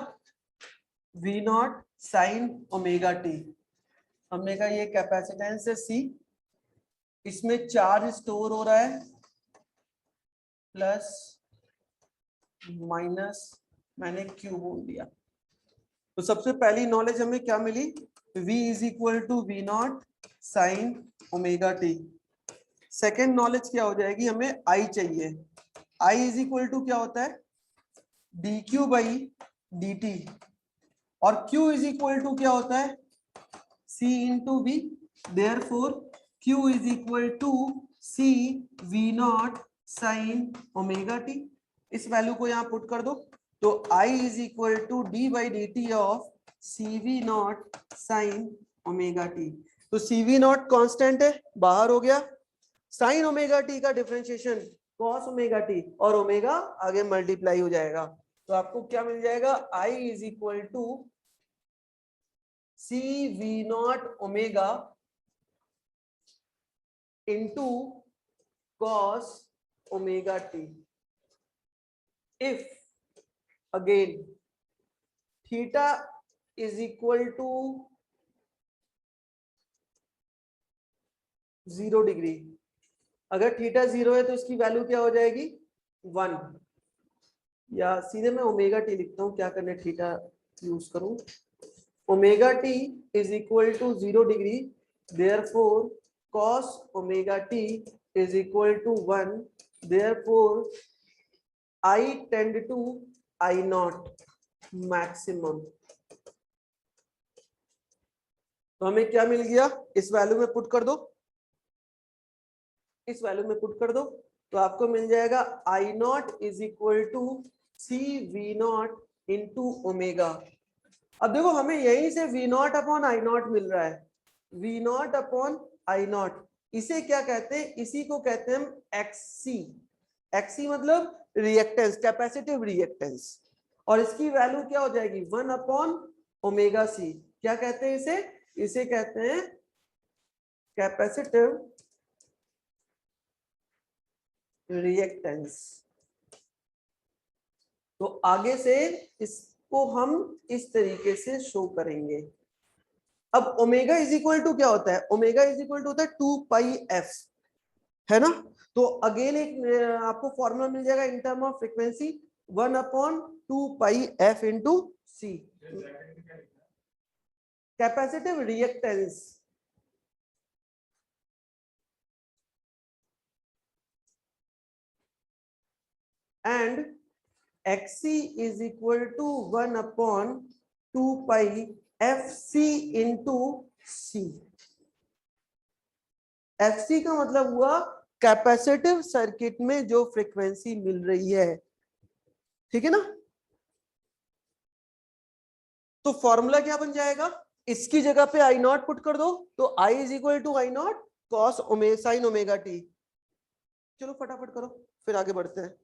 V naught sine omega T. हमने कहा ये कैपेसिटेंस है सी, इसमें चार्ज स्टोर हो रहा है प्लस माइनस, मैंने क्यू बोल दिया। तो सबसे पहली नॉलेज हमें क्या मिली? V is equal to V naught sine omega T. Second knowledge क्या हो जाएगी? हमें I चाहिए। I इज इक्वल टू क्या होता है? D q by D t, और Q इज इक्वल टू क्या होता है? C into v. Therefore Q is equal to C v naught sine omega t. इस वैल्यू को यहां पुट कर दो तो I is equal to d by D t of c we naught sine omega T. तो c we naught constant है, बाहर हो गया। साइन ओमेगा टी का डिफरेंशिएशन कॉस ओमेगा टी, और ओमेगा आगे मल्टीप्लाई हो जाएगा। तो आपको क्या मिल जाएगा? I is equal to C we naught omega into cos omega T. If again theta is equal to 0 degree, अगर थीटा 0 है तो इसकी वैल्यू क्या हो जाएगी? 1। या सीधे मैं ओमेगा टी लिखता हूं, क्या करने थीटा यूज करूं। Omega T is equal to 0 degree, therefore cos omega T is equal to 1, therefore I tend to I naught maximum. तो हमें क्या मिल गया? इस वैल्यू में पुट कर दो, इस वैल्यू में पुट कर दो तो आपको मिल जाएगा I naught is equal to C we naught into omega. अब देखो हमें यहीं से V not upon I naught मिल रहा है, V not upon I naught. इसे क्या कहते हैं? इसी को कहते हैं हम एक्ससी। एक्ससी मतलब रिएक्टेंस, कैपेसिटिव रिएक्टेंस। और इसकी वैल्यू क्या हो जाएगी? 1 अपॉन ओमेगा सी। क्या कहते हैं इसे? इसे कहते हैं कैपेसिटिव रिएक्टेंस। तो आगे से इसको हम इस तरीके से शो करेंगे। अब ओमेगा इज इक्वल टू क्या होता है? ओमेगा इज इक्वल टू होता है 2 पाई एफ, है ना? तो अगेन एक आपको फॉर्मूला मिल जाएगा in term of frequency, 1 upon 2 pi F into C, capacitive reactance. And XC is equal to 1 upon 2 pi FC into C। FC का मतलब हुआ कैपेसिटिव सर्किट में जो फ्रीक्वेंसी मिल रही है, ठीक है ना। तो फॉर्मूला क्या बन जाएगा, इसकी जगह पे आई नॉट पुट कर दो, तो I is equal to I naught cos sine omega T. चलो फटाफट करो, फिर आगे बढ़ते हैं।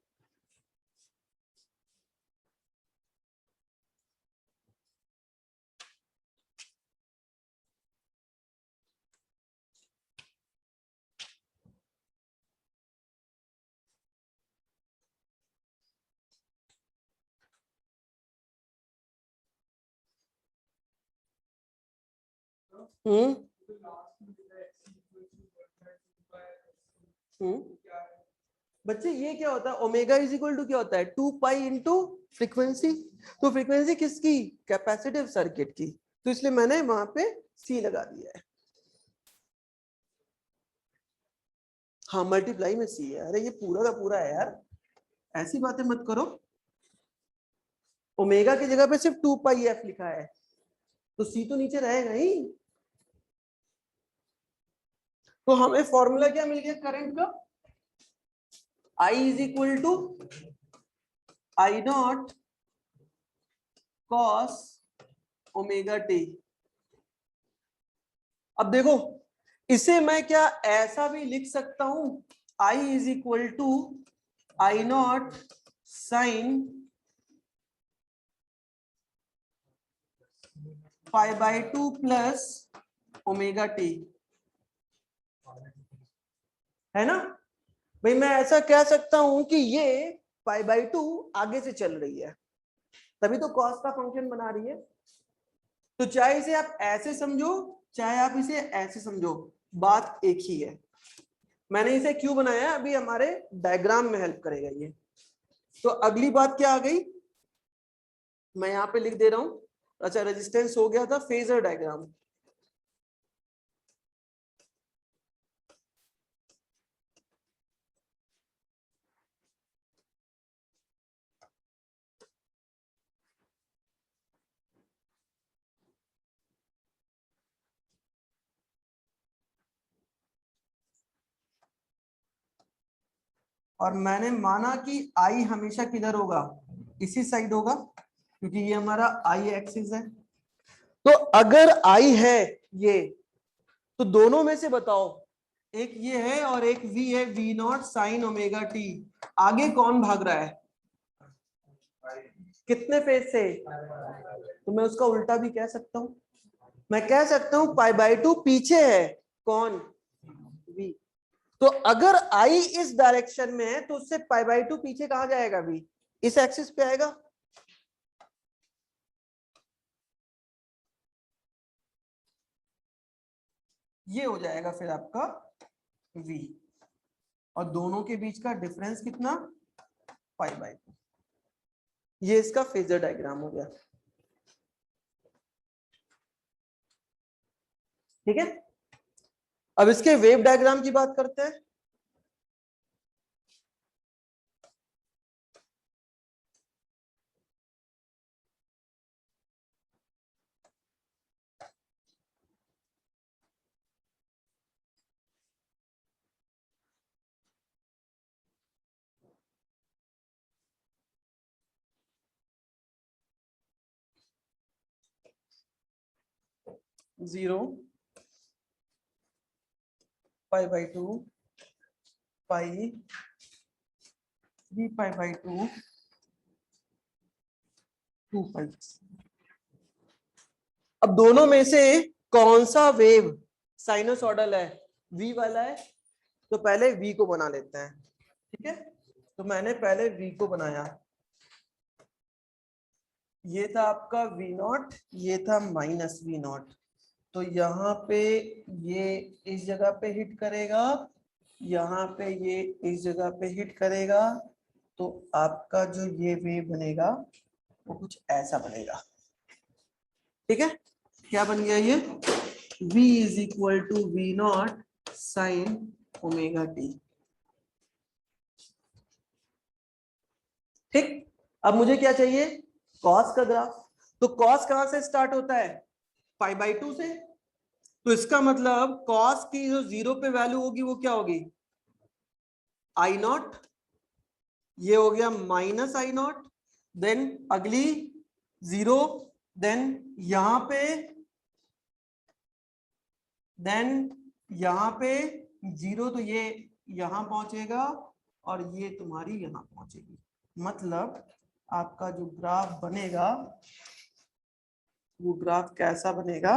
बच्चे ये क्या होता है, ओमेगा इज इक्वल टू क्या होता है, 2 पाई इंटू फ्रीक्वेंसी। तो फ्रीक्वेंसी किसकी, कैपेसिटिव सर्किट की, तो इसलिए मैंने वहां पे C लगा दिया है। हाँ मल्टीप्लाई में C है, अरे ये पूरा का पूरा है यार, ऐसी बातें मत करो। ओमेगा की जगह पे सिर्फ 2 पाई F लिखा है, तो C तो नीचे रहेगा ही। तो हमें फॉर्मूला क्या मिल गया करंट का, I is equal to I naught cos omega T. अब देखो इसे मैं क्या ऐसा भी लिख सकता हूं, I is equal to I naught sine pi by 2 plus omega T, है ना भाई। मैं ऐसा कह सकता हूं कि ये पाई बाई 2 आगे से चल रही है, तभी तो कॉस का फंक्शन बना रही है। तो चाहे इसे आप ऐसे समझो चाहे आप इसे ऐसे समझो, बात एक ही है। मैंने इसे क्यों बनाया, अभी हमारे डायग्राम में हेल्प करेगा ये। तो अगली बात क्या आ गई, मैं यहां पे लिख दे रहा हूं। अच्छा रेजिस्टेंस हो गया था, फेजर डायग्राम। और मैंने माना कि आई हमेशा किधर होगा, इसी साइड होगा, क्योंकि ये हमारा आई एक्सिस है। तो अगर आई है ये, तो दोनों में से बताओ, एक ये है और एक वी है, V naught sine omega T. आगे कौन भाग रहा है, कितने फेज से, तो मैं उसका उल्टा भी कह सकता हूं। मैं कह सकता हूं पाई बाई 2 पीछे है, कौन, वी। तो अगर आई इस डायरेक्शन में है, तो उससे पाई बाई 2 पीछे कहां जाएगा, वी इस एक्सिस पे आएगा। ये हो जाएगा फिर आपका v, और दोनों के बीच का डिफरेंस कितना, पाई बाई 2। ये इसका फेजर डायग्राम हो गया, ठीक है। अब इसके वेव डायग्राम की बात करते हैं। Zero, pi by 2, pi, 3 pi by 2, 2 पाई। अब दोनों में से कौन सा वेव साइनोसॉइडल है, वी वाला है, तो पहले वी को बना लेते हैं, ठीक है। तो मैंने पहले वी को बनाया, ये था आपका वी नॉट, ये था माइनस वी नॉट। तो यहाँ पे ये इस जगह पे हिट करेगा, यहाँ पे ये इस जगह पे हिट करेगा, तो आपका जो ये वेव बनेगा वो कुछ ऐसा बनेगा, ठीक है। क्या बन गया ये, v is equal to V naught sine omega T, ठीक। अब मुझे क्या चाहिए, कॉस का ग्राफ। तो कॉस कहां से स्टार्ट होता है? π/2 से। तो इसका मतलब कॉस की जो 0 पे वैल्यू होगी वो क्या होगी? I0। ये हो गया -I0। देन अगली 0, देन यहां पे, देन यहां पे 0, तो ये यहां पहुंचेगा और ये तुम्हारी यहां पहुंचेगी। मतलब आपका जो ग्राफ बनेगा वो ग्राफ कैसा बनेगा?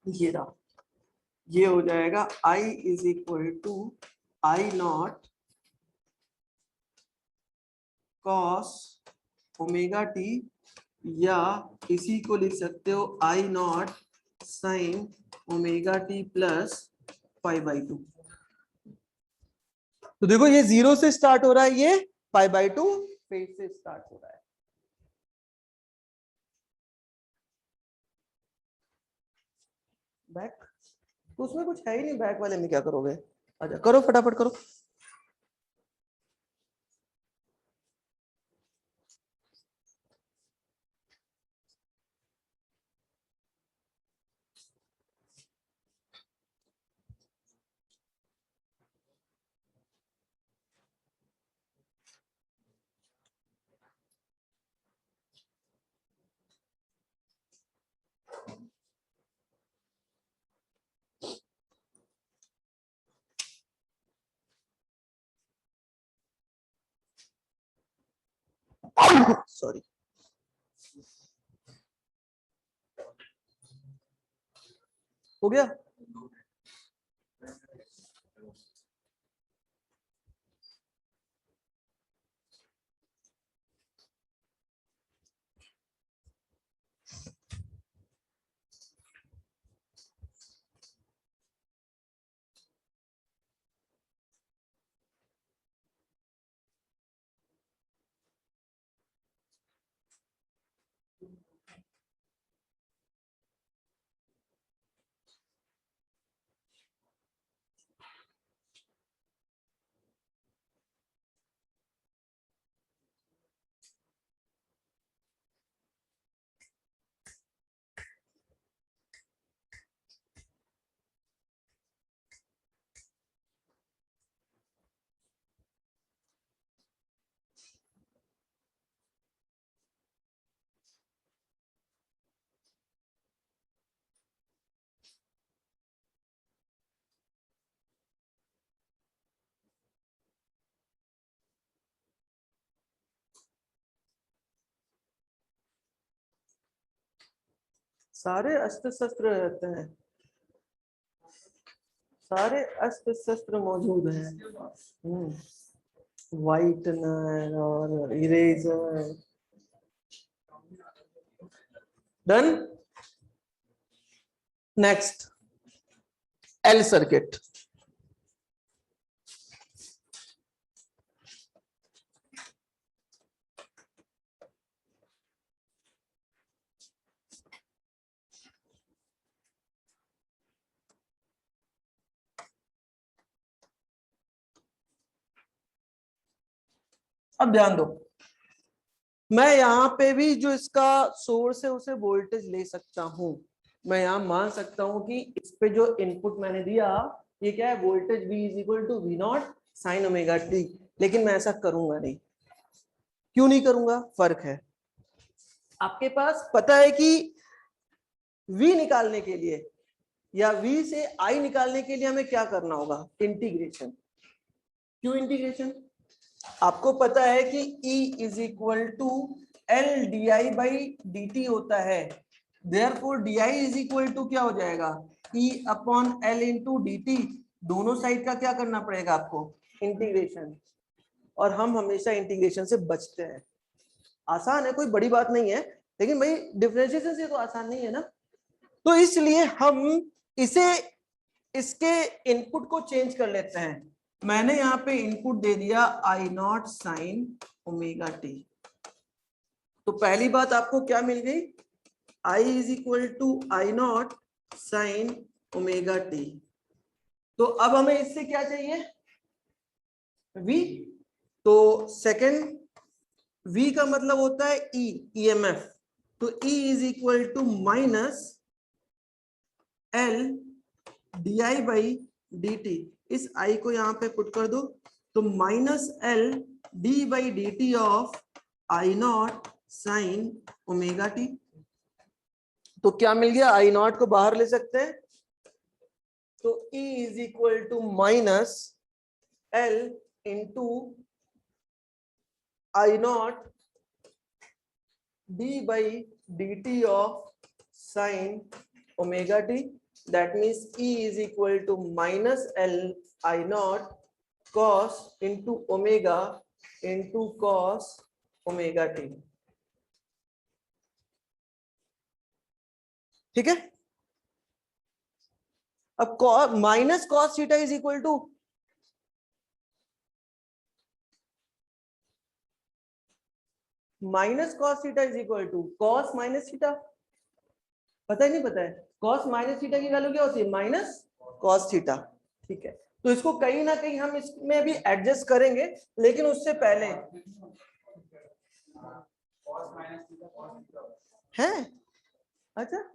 ये रहा, ये हो जाएगा I is equal to I0 cos omega T, या इसी को लिख सकते हो I0 sine omega T plus π/2। तो देखो ये 0 से स्टार्ट हो रहा है, ये π/2 फेज से स्टार्ट हो रहा है। बैक तो उसमें कुछ है ही नहीं, बैक वाले में क्या करोगे? अच्छा करो फटाफट करो। सॉरी, हो गया? सारे अस्त्र शस्त्र रहते हैं, सारे अस्त्र शस्त्र मौजूद हैं। व्हाइटनर और eraser. Done. Next L circuit. अब ध्यान दो, मैं यहां पे भी जो इसका सोर्स है उसे वोल्टेज ले सकता हूं। मैं यहां मान सकता हूं कि इस पे जो इनपुट मैंने दिया ये क्या है? Voltage V is equal to V0 sine omega T. लेकिन मैं ऐसा करूंगा नहीं। क्यों नहीं करूंगा? फर्क है। आपके पास पता है कि V निकालने के लिए या V से I निकालने के लिए हमें क्या करना होगा? इंटीग्रेशन। क्यों इंटीग्रेशन? आपको पता है कि E is equal to L D I by D T होता है। Therefore D I is equal to क्या हो जाएगा? E upon L into D T. दोनों साइड का क्या करना पड़ेगा आपको? इंटीग्रेशन। और हम हमेशा इंटीग्रेशन से बचते हैं। आसान है, कोई बड़ी बात नहीं है, लेकिन भाई डिफरेंशिएशन से तो आसान नहीं है ना। तो इसलिए हम इसे, इसके इनपुट को चेंज कर लेते हैं। मैंने यहाँ पे इनपुट दे दिया I0 साइन ओमेगा टी। तो पहली बात आपको क्या मिल गई? I is equal to I0 sine omega T. तो अब हमें इससे क्या चाहिए? V। तो सेकंड V का मतलब होता है E, EMF, तो E is equal to minus L di by dt। इस I को यहाँ पे पुट कर दो, तो minus L d by dt of I not sine omega T. तो क्या मिल गया, I नॉट को बाहर ले सकते हैं, तो E is equal to minus L into I naught d by dt of sin omega t, that means E is equal to minus L I naught cos into omega into cos omega t। ठीक है, अब minus cos theta is equal to minus cos theta is equal to cos minus theta, पता ही नहीं पता है, cos minus theta की value क्या होती है, माइनस cos थीटा। ठीक है, तो इसको कहीं ना कहीं हम इसमें अभी एडजस्ट करेंगे, लेकिन उससे पहले है, अच्छा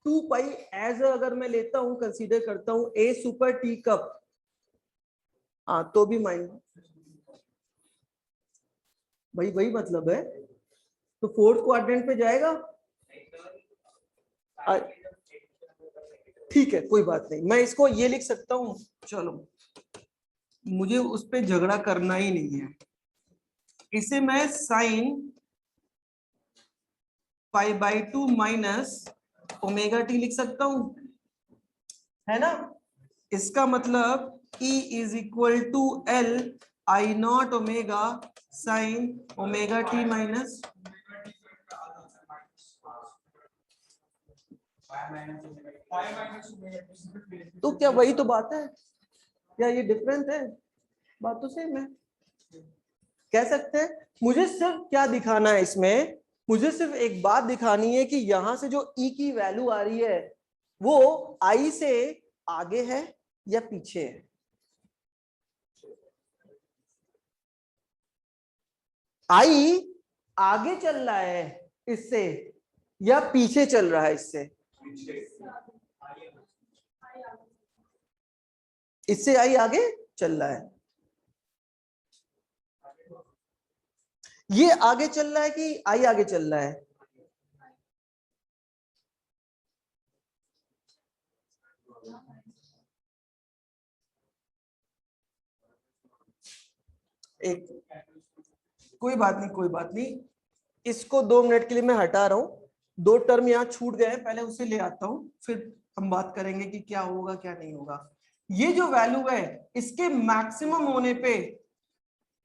टू पाई एज अगर मैं लेता हूं, कंसीडर करता हूं ए सुपर टी कप, हाँ तो भी माइनस, वही मतलब है, तो फोर्थ क्वाड्रेंट पे जाएगा। ठीक है, कोई बात नहीं, मैं इसको ये लिख सकता हूं, चलो मुझे उस पे झगड़ा करना ही नहीं है, इसे मैं sine pi by 2 minus omega T लिख सकता हूं, है ना। इसका मतलब E is equal to L I naught omega sine omega T minus, तो क्या वही तो बात है, क्या ये डिफरेंस है, बात तो सेम है, कह सकते हैं। मुझे सिर्फ क्या दिखाना है इसमें, मुझे सिर्फ एक बात दिखानी है कि यहां से जो E की वैल्यू आ रही है वो I से आगे है या पीछे है। I आगे चल रहा है इससे या पीछे चल रहा है इससे, इससे I आगे चल रहा है, ये आगे चल रहा है कि I आगे चल रहा है, एक कोई बात नहीं, कोई बात नहीं, इसको 2 मिनट के लिए मैं हटा रहा हूं, 2 टर्म यहां छूट गए, पहले उसे ले आता हूं, फिर हम बात करेंगे कि क्या होगा क्या नहीं होगा। ये जो वैल्यू है इसके मैक्सिमम होने पे,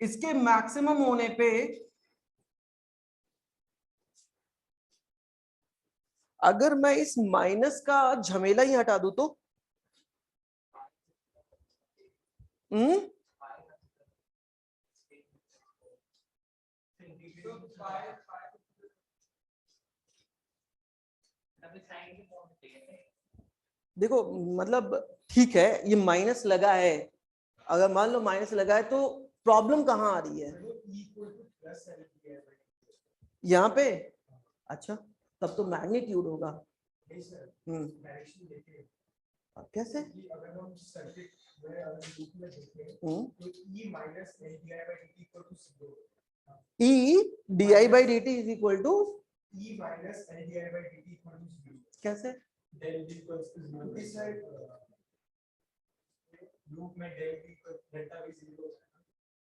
इसके मैक्सिमम होने पे अगर मैं इस माइनस का झमेला ही हटा दूं तो देखो मतलब ठीक है, ये माइनस लगा है, अगर मान लो माइनस लगा है तो प्रॉब्लम कहां आ रही है, यहाँ पे, अच्छा तब तो मैग्नीट्यूड होगा, कैसे, अगर हम सर्किट में अगर लूप में देखें तो E minus L di by dt equal to 0, E di by dt is equal to E minus L di by dt equal to 0, कैसे, del D equals to 0, this side loop में del D delta V 0 होता है,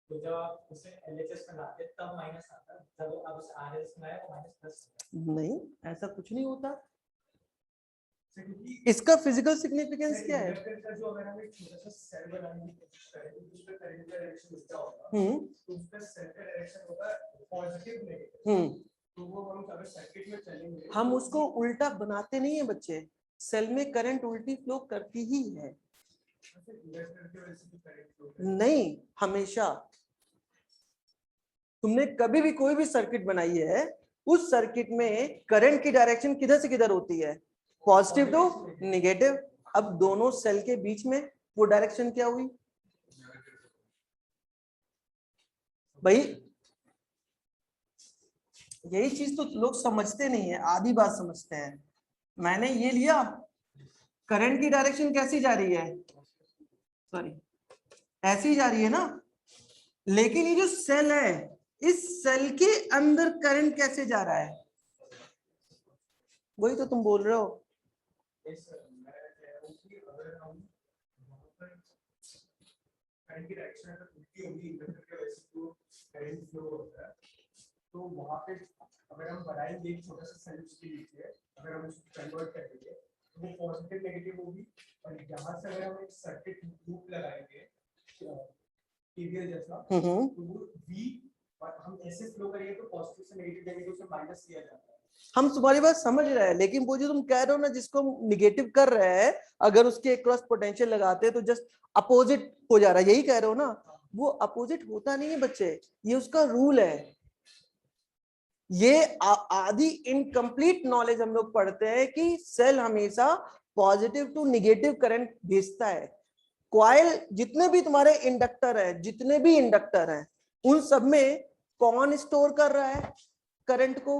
तो जब आप उसे LHS में लाते हैं तब माइनस आता है, जब आप उसे RHS में लाए तो माइनस प्लस, नहीं ऐसा कुछ नहीं होता, इसका फिजिकल सिग्निफिकेंस क्या है, जो अगर हम एक छोटा सा सेल बनाने की कोशिश करें तो उस पे करंट का डायरेक्शन उसका होगा, तो उसका सेल का डायरेक्शन होगा पॉजिटिव नेगेटिव, तो वो हम अगर सर्किट में चलेंगे हम उसको उल्टा बनाते नहीं है बच्चे, सेल में करंट उल्टी फ्लो करती ही है, नहीं हमेशा, तुमने कभी भी कोई भी सर्किट बनाई है उस सर्किट में करंट की डायरेक्शन किधर से किधर होती है, पॉजिटिव टू निगेटिव। अब दोनों सेल के बीच में वो डायरेक्शन क्या हुई भाई, यही चीज तो लोग समझते नहीं है, आधी बात समझते हैं। मैंने ये लिया, करंट की डायरेक्शन कैसी जा रही है, सॉरी ऐसी जा रही है ना, लेकिन ये जो सेल है, इस सेल के अंदर करंट कैसे जा रहा है, वही तो तुम बोल रहे हो। करंट की डायरेक्शन अगर उल्टी होगी इंडक्टर के वजह से तो करंट फ्लो होता है, तो वहां पे अगर हम बढ़ाएंगे एक छोटा सा सेल उसके नीचे, अगर हम उसको कन्वर्ट कर देंगे तो वो पॉजिटिव नेगेटिव होगी, और यहाँ से अगर हम एक सर्किट लूप लगाएंगे केवीएल जैसा, तो वो V और हम ऐसे फ्लो करेंगे तो पॉजिटिव से नेगेटिव, नेगेटिव से माइनस किया जाता है। हम तुम्हारी बात समझ रहे हैं, लेकिन वो जो तुम कह रहे हो ना, जिसको हम निगेटिव कर रहे हैं, अगर उसके क्रॉस पोटेंशियल लगाते हैं तो जस्ट अपोजिट हो जा रहा है, यही कह रहे हो ना। वो अपोजिट होता नहीं है बच्चे, ये उसका रूल है। ये आधी इनकम्प्लीट नॉलेज हम लोग पढ़ते हैं कि सेल हमेशा पॉजिटिव टू निगेटिव करंट भेजता है। कॉइल जितने भी तुम्हारे इंडक्टर है, जितने भी इंडक्टर हैं, उन सब में कौन स्टोर कर रहा है करंट को,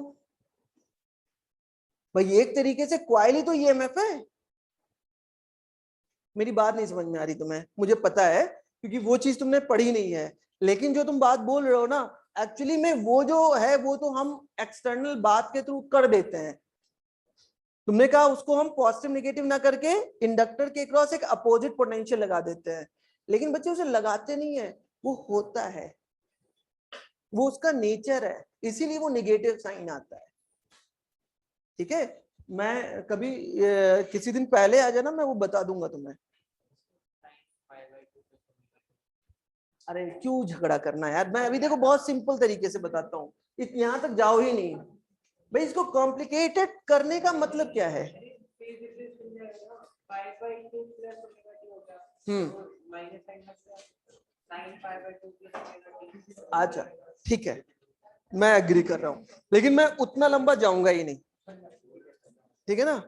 भाई एक तरीके से कॉइल ही तो ईएमएफ है। मेरी बात नहीं समझ में आ रही तुम्हें, मुझे पता है, क्योंकि वो चीज तुमने पढ़ी नहीं है। लेकिन जो तुम बात बोल रहे हो ना, एक्चुअली में वो जो है वो तो हम एक्सटर्नल बात के थ्रू कर देते हैं। तुमने कहा उसको हम पॉजिटिव नेगेटिव ना करके इंडक्टर के क्रॉस एक अपोजिट पोटेंशियल लगा देते हैं, लेकिन बच्चे उसे लगाते नहीं है, वो होता है, वो उसका नेचर है, इसीलिए वो नेगेटिव साइन आता है। ठीक है, मैं कभी किसी दिन पहले आ जाना, मैं वो बता दूंगा तुम्हें। अरे क्यों झगड़ा करना यार, मैं अभी देखो बहुत सिंपल तरीके से बताता हूँ, यहां तक जाओ ही नहीं भाई। इसको कॉम्प्लिकेटेड करने का मतलब क्या है। अच्छा ठीक है, मैं एग्री कर रहा हूं, लेकिन मैं उतना लंबा जाऊंगा ही नहीं, ठीक है ना।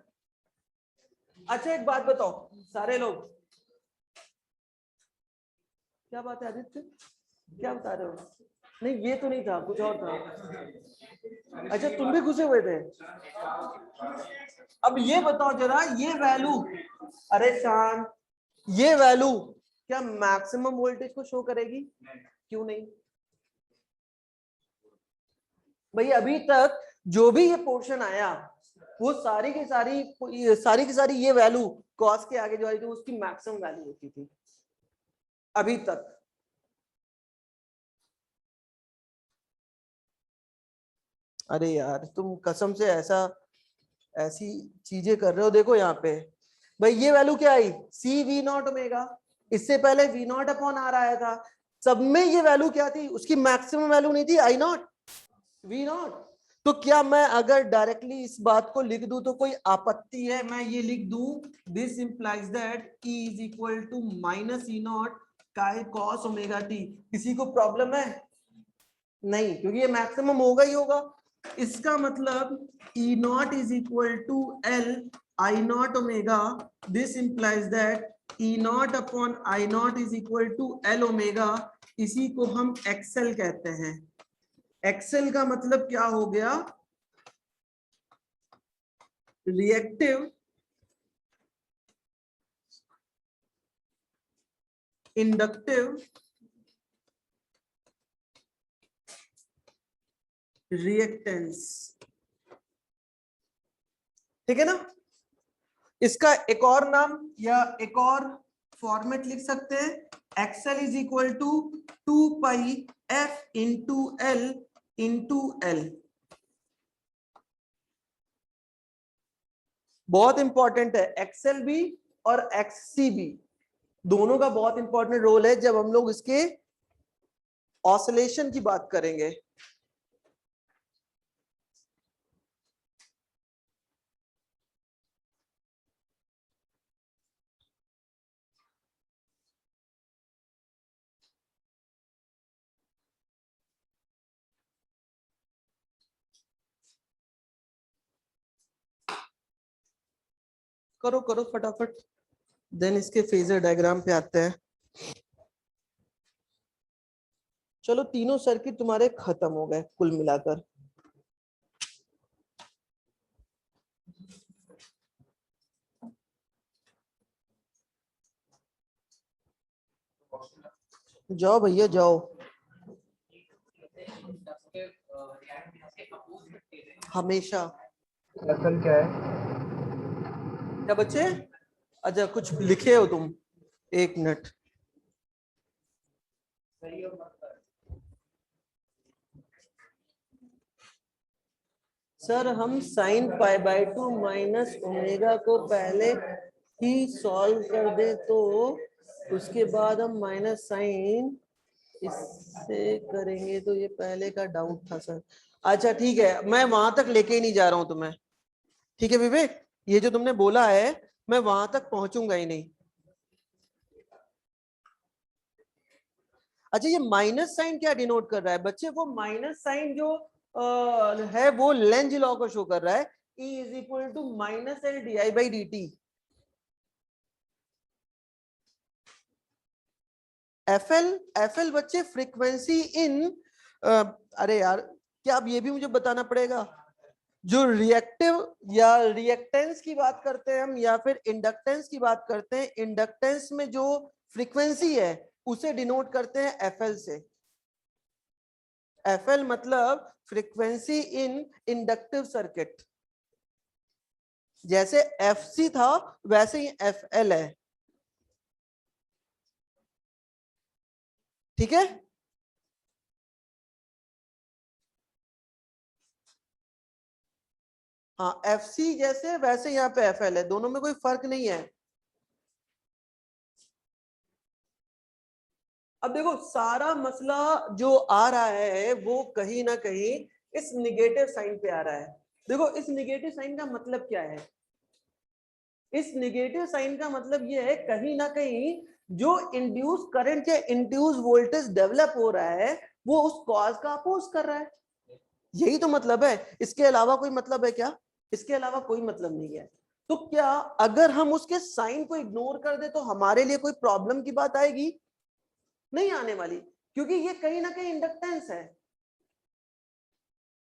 अच्छा एक बात बताओ सारे लोग, क्या बात है आदित्य, क्या बता रहे हो। नहीं ये तो नहीं था, कुछ और था। अच्छा तुम भी घुसे हुए थे। अब ये बताओ जरा, ये वैल्यू, अरे शांत, ये वैल्यू क्या मैक्सिमम वोल्टेज को शो करेगी, क्यों नहीं भाई। अभी तक जो भी ये पोर्शन आया, वो सारी की सारी ये वैल्यू कॉस के आगे जो आई थी उसकी मैक्सिमम वैल्यू होती थी अभी तक। अरे यार तुम कसम से ऐसी चीजें कर रहे हो। देखो यहाँ पे भाई ये वैल्यू क्या आई, सी वी नॉट ओमेगा, इससे पहले वी नॉट अपॉन आर आया था। सब में ये वैल्यू क्या थी, उसकी मैक्सिमम वैल्यू नहीं थी आई नॉट वी नॉट। तो क्या मैं अगर डायरेक्टली इस बात को लिख दूं तो कोई आपत्ति है, मैं ये लिख दूं this implies that E is equal to minus E naught काय कॉस ओमेगा टी, किसी को प्रॉब्लम है नहीं, क्योंकि ये मैक्सिमम होगा ही होगा। इसका मतलब E naught is equal to L I naught omega, this implies that E naught upon I naught is equal to L omega, इसी को हम एक्सेल कहते हैं। एक्सेल का मतलब क्या हो गया, रिएक्टिव इंडक्टिव रिएक्टेंस, ठीक है ना। इसका एक और नाम या एक और फॉर्मेट लिख सकते हैं, XL is equal to 2 pi F into L. बहुत इंपॉर्टेंट है एक्सेल भी और एक्ससी भी, दोनों का बहुत इंपॉर्टेंट रोल है जब हम लोग इसके ऑसिलेशन की बात करेंगे। करो करो फटाफट, देन इसके फेजर डायग्राम पे आते हैं। चलो तीनों सर्किट तुम्हारे खत्म हो गए कुल मिलाकर। जाओ भैया जाओ। हमेशा एफएल क्या है? क्या बच्चे? अच्छा कुछ लिखे हो तुम? एक मिनट। सर हम sine pi by 2 minus omega को पहले ही सॉल्व कर दे तो उसके बाद हम माइनस साइन इससे करेंगे, तो ये पहले का डाउट था सर। अच्छा ठीक है, मैं वहां तक लेके ही नहीं जा रहा हूं तुम्हें, ठीक है विवेक? ये जो तुमने बोला है मैं वहां तक पहुंचूंगा ही नहीं। अच्छा ये माइनस साइन क्या डिनोट कर रहा है बच्चे? वो माइनस साइन जो है वो लेंज लॉ को शो कर रहा है, E is equal to minus L D I by D T. F L बच्चे फ्रीक्वेंसी इन, अरे यार क्या अब ये भी मुझे बताना पड़ेगा? जो रिएक्टिव या रिएक्टेंस की बात करते हैं हम या फिर इंडक्टेंस की बात करते हैं, इंडक्टेंस में जो फ्रीक्वेंसी है उसे डिनोट करते हैं एफएल से। एफएल मतलब फ्रीक्वेंसी इन इंडक्टिव सर्किट। जैसे एफसी था वैसे ही एफएल है, ठीक है? हाँ एफसी जैसे वैसे यहाँ पे एफएल है, दोनों में कोई फर्क नहीं है। अब देखो सारा मसला जो आ रहा है वो कहीं ना कहीं इस निगेटिव साइन पे आ रहा है। देखो इस निगेटिव साइन का मतलब क्या है? इस निगेटिव साइन का मतलब ये है कहीं ना कहीं जो इंड्यूस करंट या इंड्यूस वोल्टेज डेवलप हो रहा है वो उस कॉज का अपोज कर रहा है। यही तो मतलब है, इसके अलावा कोई मतलब है क्या? इसके अलावा कोई मतलब नहीं है। तो क्या अगर हम उसके साइन को इग्नोर कर दे तो हमारे लिए कोई प्रॉब्लम की बात आएगी? नहीं आने वाली, क्योंकि ये कहीं ना कहीं इंडक्टेंस है।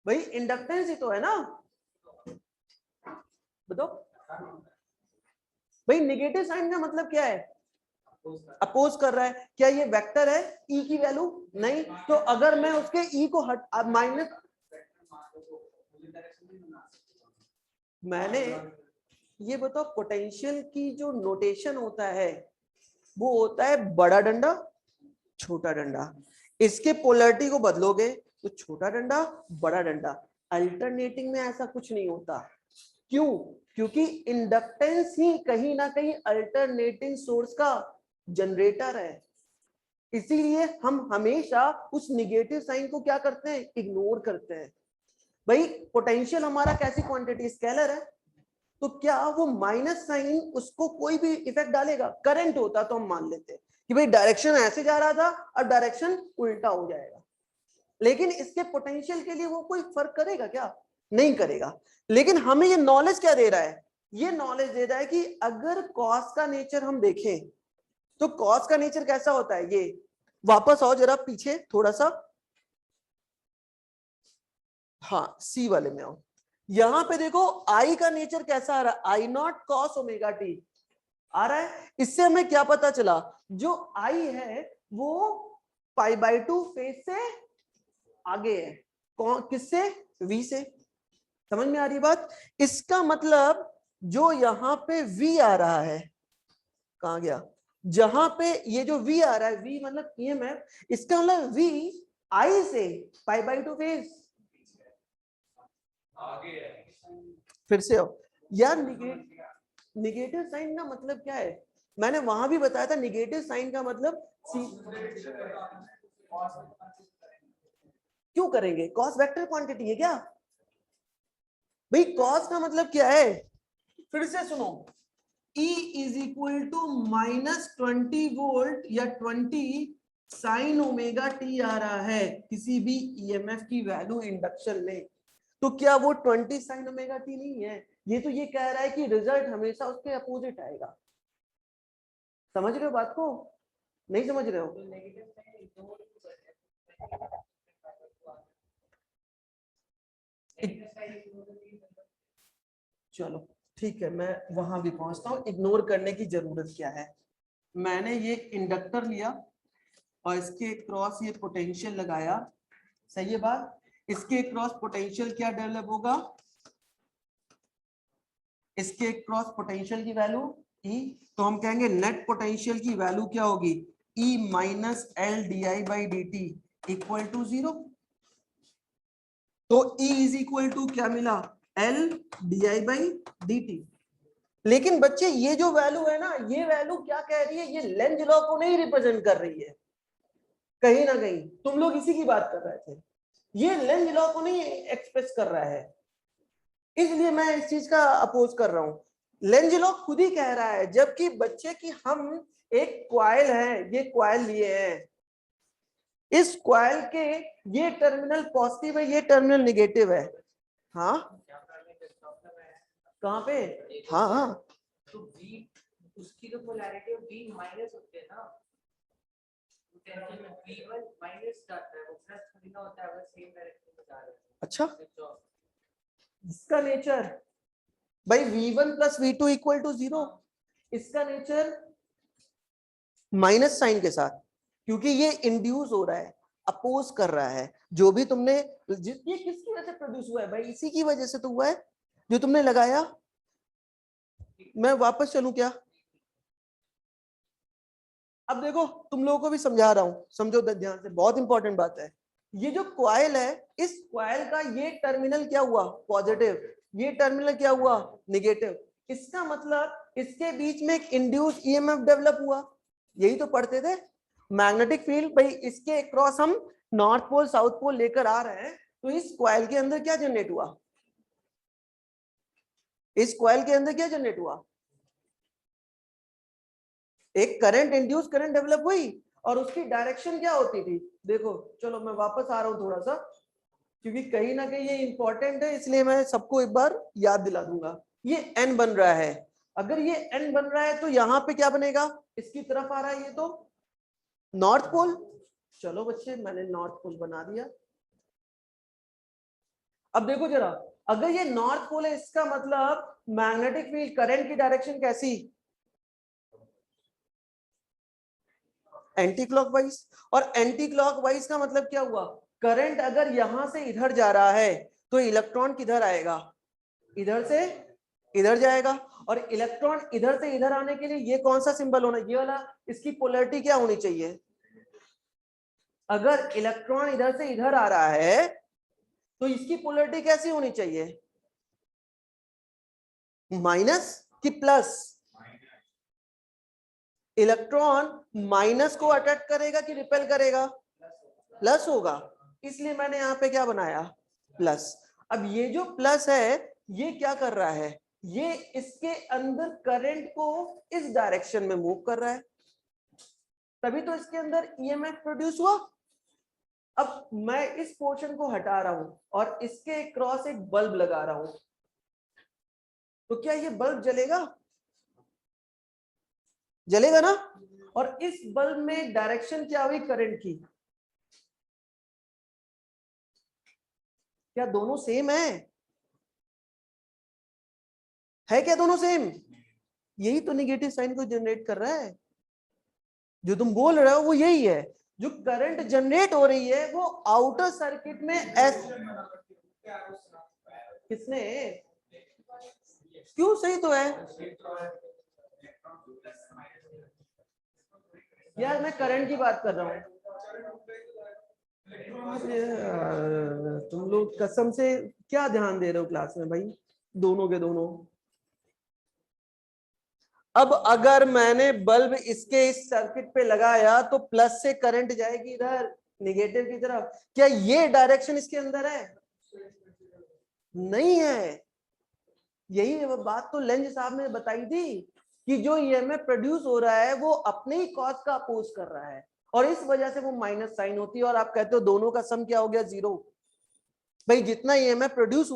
भाई इंडक्टेंस ही तो है ना, बताओ भाई। निगेटिव साइन का मतलब क्या है? अपोज कर रहा है। क्या ये वेक्टर है? ई की वैल्यू नहीं, तो अगर मैं उसके ई को हट माइनस, मैंने ये बताओ पोटेंशियल की जो नोटेशन होता है वो होता है बड़ा डंडा छोटा डंडा। इसके पोलैरिटी को बदलोगे तो छोटा डंडा बड़ा डंडा। अल्टरनेटिंग में ऐसा कुछ नहीं होता। क्यों? क्योंकि इंडक्टेंस ही कहीं ना कहीं अल्टरनेटिंग सोर्स का जनरेटर है। इसीलिए हम हमेशा उस निगेटिव साइन को क्या करते हैं? इग्नोर करते हैं। भाई पोटेंशियल हमारा कैसी क्वांटिटी? स्केलर है, तो क्या वो माइनस साइन उसको कोई भी इफेक्ट डालेगा? करंट होता तो हम मान लेते कि भाई डायरेक्शन ऐसे जा रहा था और डायरेक्शन उल्टा हो जाएगा, लेकिन इसके पोटेंशियल के लिए वो कोई फर्क करेगा क्या? नहीं करेगा। लेकिन हमें ये नॉलेज क्या दे रहा है? ये नॉलेज दे रहा है कि अगर कॉस का नेचर हम देखें तो कॉस का नेचर कैसा होता है। ये वापस आओ जरा पीछे थोड़ा सा, हाँ सी वाले में आओ। यहां पे देखो आई का नेचर कैसा आ रहा है? आई नॉट कॉस ओमेगा टी आ रहा है। इससे हमें क्या पता चला? जो आई है वो पाई बाय 2 फेज से आगे है। कौन किससे? वी से। समझ में आ रही बात? इसका मतलब जो यहां पे वी आ रहा है, कहां गया? जहां पे ये जो वी आ रहा है, वी मतलब ईएमएफ, इसका मतलब वी आई से पाई बाय 2 फेज आगे है। फिर से आओ यार, निगेटिव साइन का मतलब क्या है? मैंने वहां भी बताया था निगेटिव साइन का मतलब क्यों करेंगे? कॉस वेक्टर क्वांटिटी है क्या भाई? कॉस का मतलब क्या है? फिर से सुनो, E is equal to minus 20 volt या 20 साइन ओमेगा टी आ रहा है किसी भी ईएमएफ की वैल्यू इंडक्शन में। तो क्या वो 20 sin ओमेगा टी नहीं है? ये तो ये कह रहा है कि रिजल्ट हमेशा उसके अपोजिट आएगा। समझ रहे हो बात को? नहीं समझ रहे हो? चलो ठीक है, मैं वहां भी पहुंचता हूँ। इग्नोर करने की जरूरत क्या है? मैंने ये इंडक्टर लिया और इसके क्रॉस ये पोटेंशियल लगाया, सही है बात? इसके क्रॉस पोटेंशियल क्या डेवलप होगा? इसके क्रॉस पोटेंशियल की वैल्यू E, तो हम कहेंगे नेट पोटेंशियल की वैल्यू क्या होगी? E minus L D I by D T equal to 0। तो E इज इक्वल टू क्या मिला? L D I by D T. लेकिन बच्चे ये जो वैल्यू है ना, ये वैल्यू क्या कह रही है? ये लेंज लॉ को नहीं रिप्रेजेंट कर रही है। कहीं ना कहीं तुम लोग इसी की बात कर रहे थे, ये लेंज लॉ को नहीं एक्सप्रेस कर रहा है, इसलिए मैं इस चीज का अपोज कर रहा हूं। लेंज लॉ खुद ही कह रहा है, जबकि बच्चे की हम एक क्वाइल है, ये क्वाइल लिए हैं, इस क्वाइल के ये टर्मिनल पॉजिटिव है, ये टर्मिनल नेगेटिव है। हाँ कहाँ पे? हाँ हाँ तो V उसकी तो पोलैरिटी V माइनस होती है ना, टेंशन में V1 माइनस जाता है, वो प्लस थोड़ी ना होता है अगर सेम डायरेक्शन में जा रहे हैं। अच्छा, इसका नेचर भाई V1 plus V2 equal to 0, इसका नेचर माइनस साइन के साथ, क्योंकि ये इंड्यूस हो रहा है, अपोज कर रहा है। जो भी तुमने ये किसकी वजह से प्रोड्यूस हुआ है भाई? इसी की वजह से तो हुआ है जो तुमने लगाया। मैं वापस चलूं क्या? अब देखो तुम लोगों को भी समझा रहा हूं, समझो ध्यान से, बहुत इंपॉर्टेंट बात है। ये जो क्वाइल है, इस क्वाइल का ये टर्मिनल क्या हुआ? पॉजिटिव, ये टर्मिनल क्या हुआ? नेगेटिव। इसका मतलब इसके बीच में एक इंड्यूस ईएमएफ डेवलप हुआ। यही तो पढ़ते थे मैग्नेटिक फील्ड। भाई इसके क्रॉस हम नॉर्थ पोल साउथ पोल लेकर आ रहे हैं, तो इस क्वाइल के अंदर क्या जनरेट हुआ? इस क्वाइल के अंदर क्या जनरेट हुआ? एक करंट, इंड्यूस करंट डेवलप हुई, और उसकी डायरेक्शन क्या होती थी? देखो चलो मैं वापस आ रहा हूं थोड़ा सा, क्योंकि कहीं ना कहीं ये इंपॉर्टेंट है, इसलिए मैं सबको एक बार याद दिला दूंगा। ये एन बन रहा है, अगर ये एन बन रहा है तो यहाँ पे क्या बनेगा? इसकी तरफ आ रहा है ये तो नॉर्थ पोल। चलो बच्चे मैंने नॉर्थ पोल बना दिया। अब देखो जरा, अगर ये नॉर्थ पोल है, इसका मतलब मैग्नेटिक फील्ड करंट की डायरेक्शन कैसी? Anti clockwise. और एंटी क्लॉकवाइज का मतलब क्या हुआ? करंट अगर यहां से इधर जा रहा है तो इलेक्ट्रॉन किधर आएगा? इधर से इधर जाएगा। और इलेक्ट्रॉन इधर से इधर आने के लिए ये कौन सा सिंबल होना? ये वाला। इसकी पोलैरिटी क्या होनी चाहिए? अगर इलेक्ट्रॉन इधर से इधर आ रहा है तो इसकी पोलैरिटी कैसी होनी चाहिए? माइनस कि प्लस? इलेक्ट्रॉन माइनस को अट्रैक्ट करेगा कि रिपेल करेगा? प्लस होगा, इसलिए मैंने यहां पे क्या बनाया? प्लस। अब ये जो प्लस है ये क्या कर रहा है? ये इसके अंदर करंट को इस डायरेक्शन में मूव कर रहा है, तभी तो इसके अंदर ईएमएफ प्रोड्यूस हुआ। अब मैं इस पोर्शन को हटा रहा हूं और इसके क्रॉस एक बल्ब लगा रहा हूं, तो क्या ये बल्ब जलेगा? जलेगा ना। और इस बल्ब में डायरेक्शन क्या हुई करंट की? क्या दोनों सेम है क्या दोनों सेम? यही तो नेगेटिव साइन को जनरेट कर रहा है। जो तुम बोल रहे हो वो यही है। जो करंट जनरेट हो रही है वो आउटर सर्किट में एस, किसने? क्यों, सही तो है यार, मैं करंट की बात कर रहा हूं। तुम लोग कसम से क्या ध्यान दे रहे हो क्लास में भाई, दोनों के दोनों। अब अगर मैंने बल्ब इसके इस सर्किट पे लगाया तो प्लस से करंट जाएगी इधर नेगेटिव की तरफ। क्या ये डायरेक्शन इसके अंदर है? नहीं है। यही बात तो लेंज साहब ने बताई थी कि जो ईएमएफ प्रोड्यूस हो रहा है वो अपने ही कॉज का अपोज कर रहा है, और इस वजह से वो माइनस साइन होती है। और आप कहते हो दोनों का सम क्या हो गया? 0। भाई जितना ईएमएफ प्रोड्यूस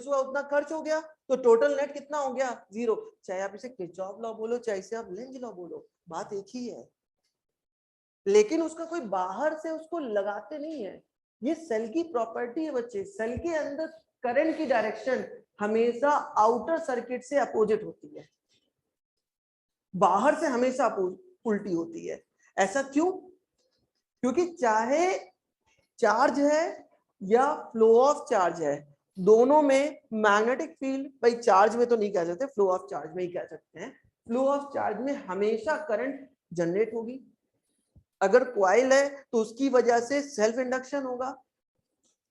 हुआ उतना खर्च हो गया, तो टोटल नेट कितना हो गया? जीरो। चाहे आप इसे किरचॉफ लॉ बोलो, चाहे इसे आप लेंज लॉ बोलो, बात एक ही है। लेकिन उसका कोई बाहर से उसको लगाते नहीं है। ये सेल की प्रॉपर्टी है बच्चे। सेल के अंदर करंट की डायरेक्शन हमेशा आउटर सर्किट से अपोजिट होती है, बाहर से हमेशा उल्टी होती है। ऐसा क्यों? क्योंकि चाहे चार्ज है या फ्लो ऑफ चार्ज है, दोनों में मैग्नेटिक फील्ड, भाई चार्ज में तो नहीं कह सकते, फ्लो ऑफ चार्ज में ही कह सकते हैं, फ्लो ऑफ चार्ज में हमेशा करंट जनरेट होगी। अगर कॉइल है तो उसकी वजह से सेल्फ इंडक्शन होगा,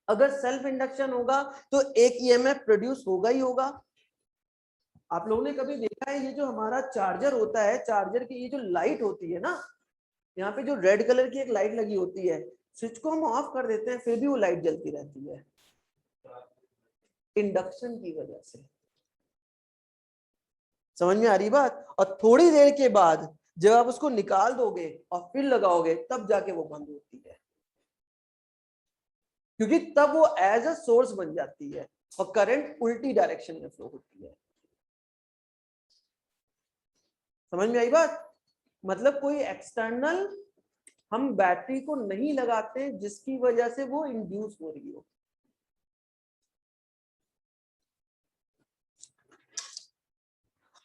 अगर सेल्फ इंडक्शन होगा तो एक ईएमएफ प्रोड्यूस होगा ही होगा। आप लोगों ने कभी देखा है ये जो हमारा चार्जर होता है, चार्जर की ये जो लाइट होती है ना, यहाँ पे जो रेड कलर की एक लाइट लगी होती है, स्विच को हम ऑफ कर देते हैं फिर भी वो लाइट जलती रहती है, इंडक्शन की वजह से। समझ में आ रही बात? और थोड़ी देर के बाद जब आप उसको निकाल दोगे और फिर लगाओगे तब जाके वो बंद होती है, क्योंकि तब वो एज अ सोर्स बन जाती है और करंट उल्टी डायरेक्शन में फ्लो होती है। समझ में आई बात? मतलब कोई एक्सटर्नल हम बैटरी को नहीं लगाते जिसकी वजह से वो इंड्यूस हो रही हो।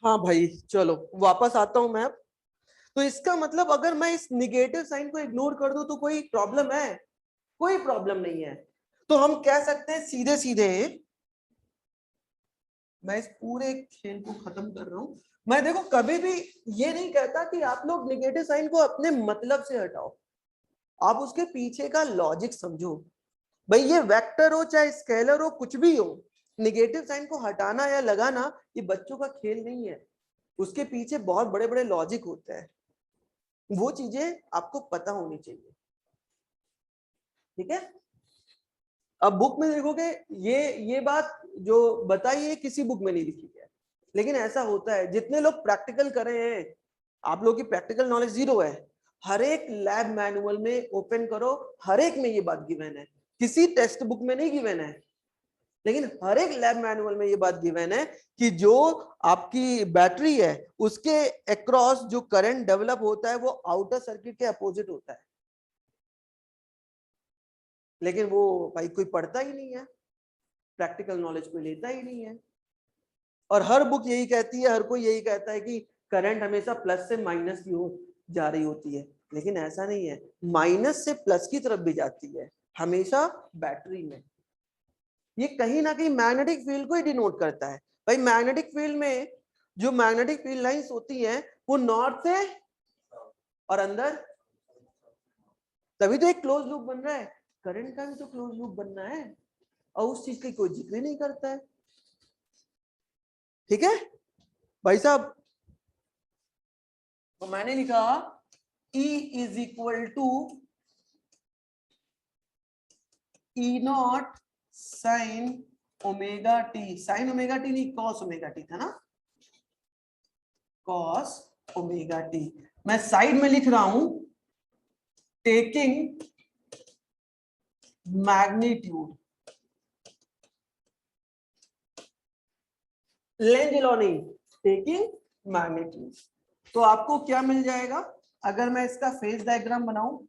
हाँ भाई चलो वापस आता हूं मैं अब। तो इसका मतलब अगर मैं इस निगेटिव साइन को इग्नोर कर दूं तो कोई प्रॉब्लम है? कोई प्रॉब्लम नहीं है। तो हम कह सकते हैं सीधे सीधे, मैं इस पूरे खेल को खत्म कर रहा हूं। मैं देखो कभी भी ये नहीं कहता कि आप लोग निगेटिव साइन को अपने मतलब से हटाओ, आप उसके पीछे का लॉजिक समझो। भाई ये वेक्टर हो चाहे स्केलर हो, कुछ भी हो, निगेटिव साइन को हटाना या लगाना ये बच्चों का खेल नहीं है, उसके पीछे बहुत बड़े बड़े लॉजिक होते हैं, वो चीजें आपको पता होनी चाहिए। ठीक है? अब बुक में देखोगे ये बात जो बताई है किसी बुक में नहीं लिखी है, लेकिन ऐसा होता है। जितने लोग प्रैक्टिकल कर रहे हैं, आप लोगों की प्रैक्टिकल नॉलेज जीरो है, हर एक लैब मैनुअल में ओपन करो, हर एक में ये बात गिवन है, किसी टेक्स्ट बुक में नहीं गिवन है, लेकिन हर एक लैब मैनुअल में ये बात गिवन है कि जो आपकी बैटरी है उसके अक्रॉस जो करंट डेवलप होता है वो आउटर सर्किट के अपोजिट होता है। लेकिन वो भाई कोई पढ़ता ही नहीं है, प्रैक्टिकल नॉलेज कोई लेता ही नहीं है। और हर बुक यही कहती है, हर कोई यही कहता है कि करंट हमेशा प्लस से माइनस की ओर जा रही होती है, लेकिन ऐसा नहीं है, माइनस से प्लस की तरफ भी जाती है हमेशा बैटरी में। ये कहीं ना कहीं मैग्नेटिक फील्ड को ही डिनोट करता है। भाई मैग्नेटिक फील्ड में जो मैग्नेटिक फील्ड लाइंस होती हैं वो नॉर्थ से और अंदर, तभी तो एक क्लोज लूप बन रहा है। करंट का भी तो क्लोज लूप बनना है और उस चीज की कोई जिक्र नहीं करता है। ठीक है भाई साहब? तो मैंने लिखा E is equal to E naught sine omega T, sine omega T नहीं कॉस ओमेगा टी था ना, कॉस ओमेगा टी। मैं साइड में लिख रहा हूं टेकिंग मैग्नीट्यूड, लेंज लॉ नहीं, टेकिंग मैग्नीट्यूड। तो आपको क्या मिल जाएगा अगर मैं इसका फेज डायग्राम बनाऊं?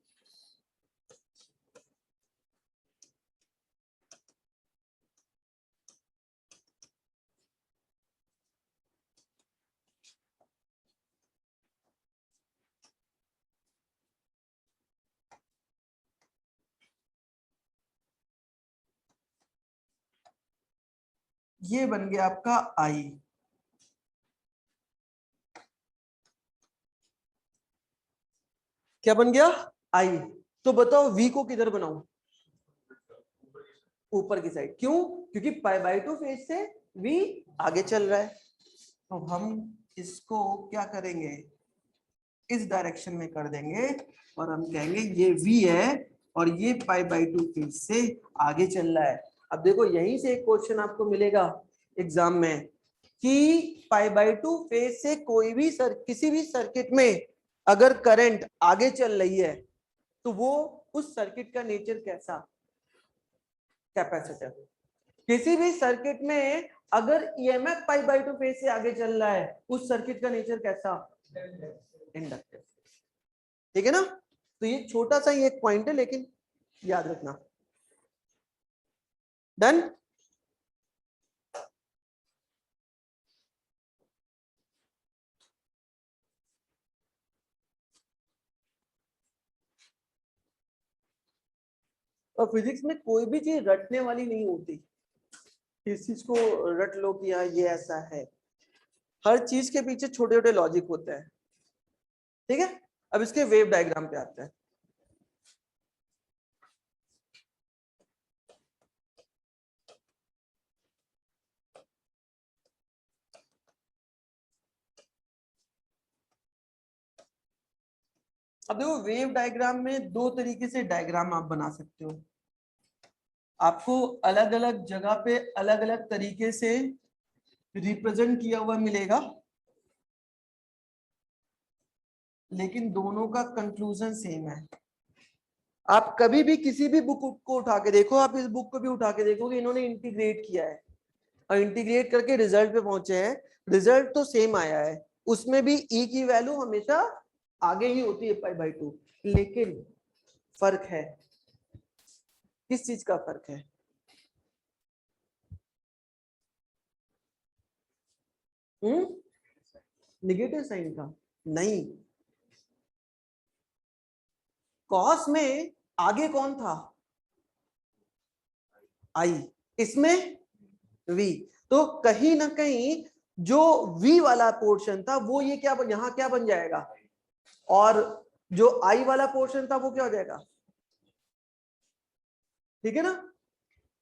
ये बन गया आपका आई, क्या बन गया? आई। तो बताओ वी को किधर बनाऊं? ऊपर की साइड। क्यों? क्योंकि पाई बाई टू फेज से वी आगे चल रहा है, तो हम इसको क्या करेंगे, इस डायरेक्शन में कर देंगे और हम कहेंगे ये वी है और ये पाई बाई टू फेज से आगे चल रहा है। अब देखो यहीं से एक क्वेश्चन आपको मिलेगा एग्जाम में कि पाई बाई टू फेज से कोई भी किसी भी सर्किट में अगर करंट आगे चल रही है तो वो उस सर्किट का नेचर कैसा? कैपेसिटर। किसी भी सर्किट में अगर ईएमएफ पाई बाई 2 फेज से आगे चल रहा है, उस सर्किट का नेचर कैसा? इंडक्टिव। ठीक है ना? तो ये छोटा सा ही एक पॉइंट है, लेकिन याद रखना। डन? और फिजिक्स में कोई भी चीज रटने वाली नहीं होती, इस चीज को रट लो कि हाँ ये ऐसा है। हर चीज के पीछे छोटे छोटे लॉजिक होते हैं। ठीक है, अब इसके वेव डायग्राम पे आते हैं। अब देखो, वेव डायग्राम में दो तरीके से डायग्राम आप बना सकते हो। आपको अलग अलग जगह पे अलग अलग तरीके से रिप्रेजेंट किया हुआ मिलेगा, लेकिन दोनों का कंक्लूजन सेम है। आप कभी भी किसी भी बुक को उठा के देखो, आप इस बुक को भी उठा के देखोगे, इन्होंने इंटीग्रेट किया है और इंटीग्रेट करके रिजल्ट पे पहुंचे हैं। रिजल्ट तो सेम आया है, उसमें भी ई की वैल्यू हमेशा आगे ही होती है पाई बाई 2, लेकिन फर्क है। किस चीज का फर्क है? नेगेटिव साइन का नहीं। कॉस में आगे कौन था? आई, इसमें वी। तो कहीं ना कहीं जो वी वाला पोर्शन था वो ये क्या यहां क्या बन जाएगा, और जो आई वाला पोर्शन था वो क्या हो जाएगा। ठीक है ना?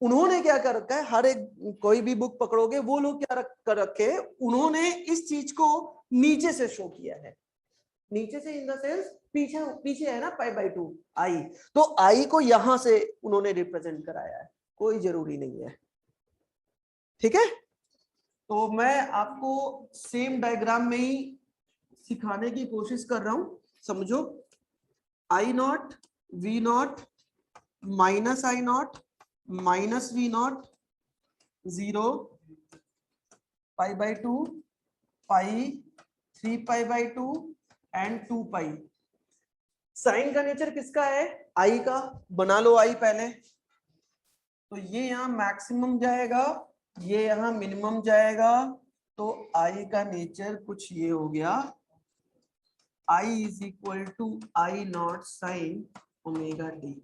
उन्होंने क्या कर रखा है, हर एक कोई भी बुक पकड़ोगे वो लोग क्या कर रखे, उन्होंने इस चीज को नीचे से शो किया है। नीचे से इन द सेंस पीछे पीछे है ना पाई बाई 2 आई, तो आई को यहां से उन्होंने रिप्रेजेंट कराया है, कोई जरूरी नहीं है। ठीक है, तो मैं आपको सेम डायग्राम में ही सिखाने की कोशिश कर रहा हूं। समझो, I naught V naught minus I naught minus V naught 0 pi by 2 pi 3 pi by 2 and 2 pi. Sine का नेचर किसका है? आई का। बना लो आई पहले, तो ये यहाँ मैक्सिमम जाएगा, ये यहाँ मिनिमम जाएगा, तो आई का नेचर कुछ ये हो गया, I is equal to I naught sine omega T.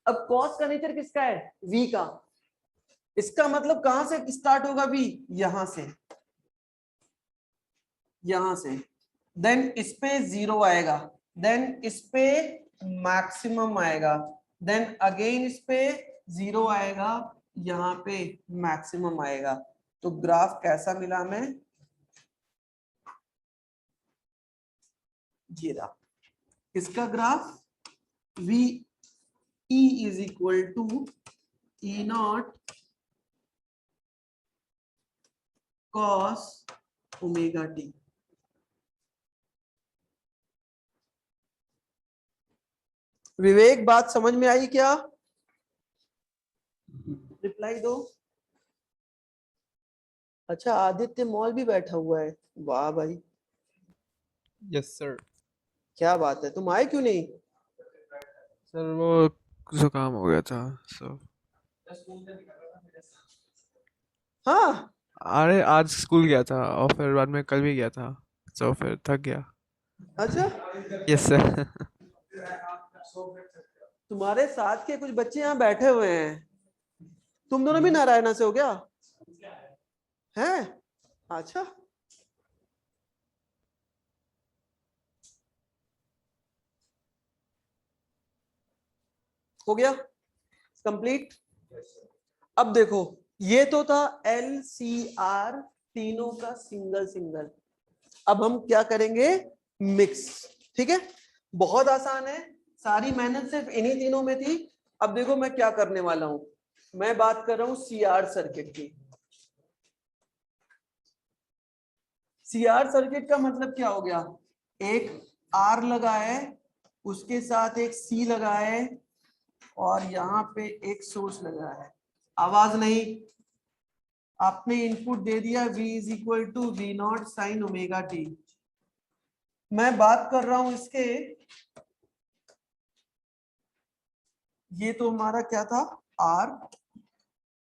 अब कॉस का नेचर किसका है? वी का। इसका मतलब कहां से स्टार्ट होगा वी? यहां से, यहां से। देन इस पे 0 आएगा, देन इस पे मैक्सिमम आएगा, देन अगेन इस पे 0 आएगा, यहाँ पे मैक्सिमम आएगा। तो ग्राफ कैसा मिला हमें? ये रहा इसका graph. V E is equal to E naught cos omega T. Vivek, बात समझ में आई क्या? रिप्लाई दो। अच्छा, आदित्य मॉल भी बैठा हुआ है, वाह भाई, यस सर। क्या बात है। तुम आए क्यों नहीं? सर वो जुकाम हो गया था सो। हाँ, अरे आज स्कूल गया था और फिर बाद में कल भी गया था, सो फिर थक गया। अच्छा। Yes sir. तुम्हारे साथ के कुछ बच्चे यहाँ बैठे हुए हैं, तुम दोनों भी नारायणा से हो क्या? हैं? अच्छा, हो गया कंप्लीट। अब देखो, ये तो था LCR तीनों का सिंगल सिंगल। अब हम क्या करेंगे? मिक्स। ठीक है, बहुत आसान है, सारी मेहनत सिर्फ इन्हीं तीनों में थी। अब देखो मैं क्या करने वाला हूं, मैं बात कर रहा हूं CR सर्किट की। CR सर्किट का मतलब क्या हो गया? एक R लगा है, उसके साथ एक C लगा है, और यहाँ पे एक सोर्स लगा है, आवाज नहीं, आपने इनपुट दे दिया v is equal to V naught sine omega T. मैं बात कर रहा हूं इसके, ये तो हमारा क्या था R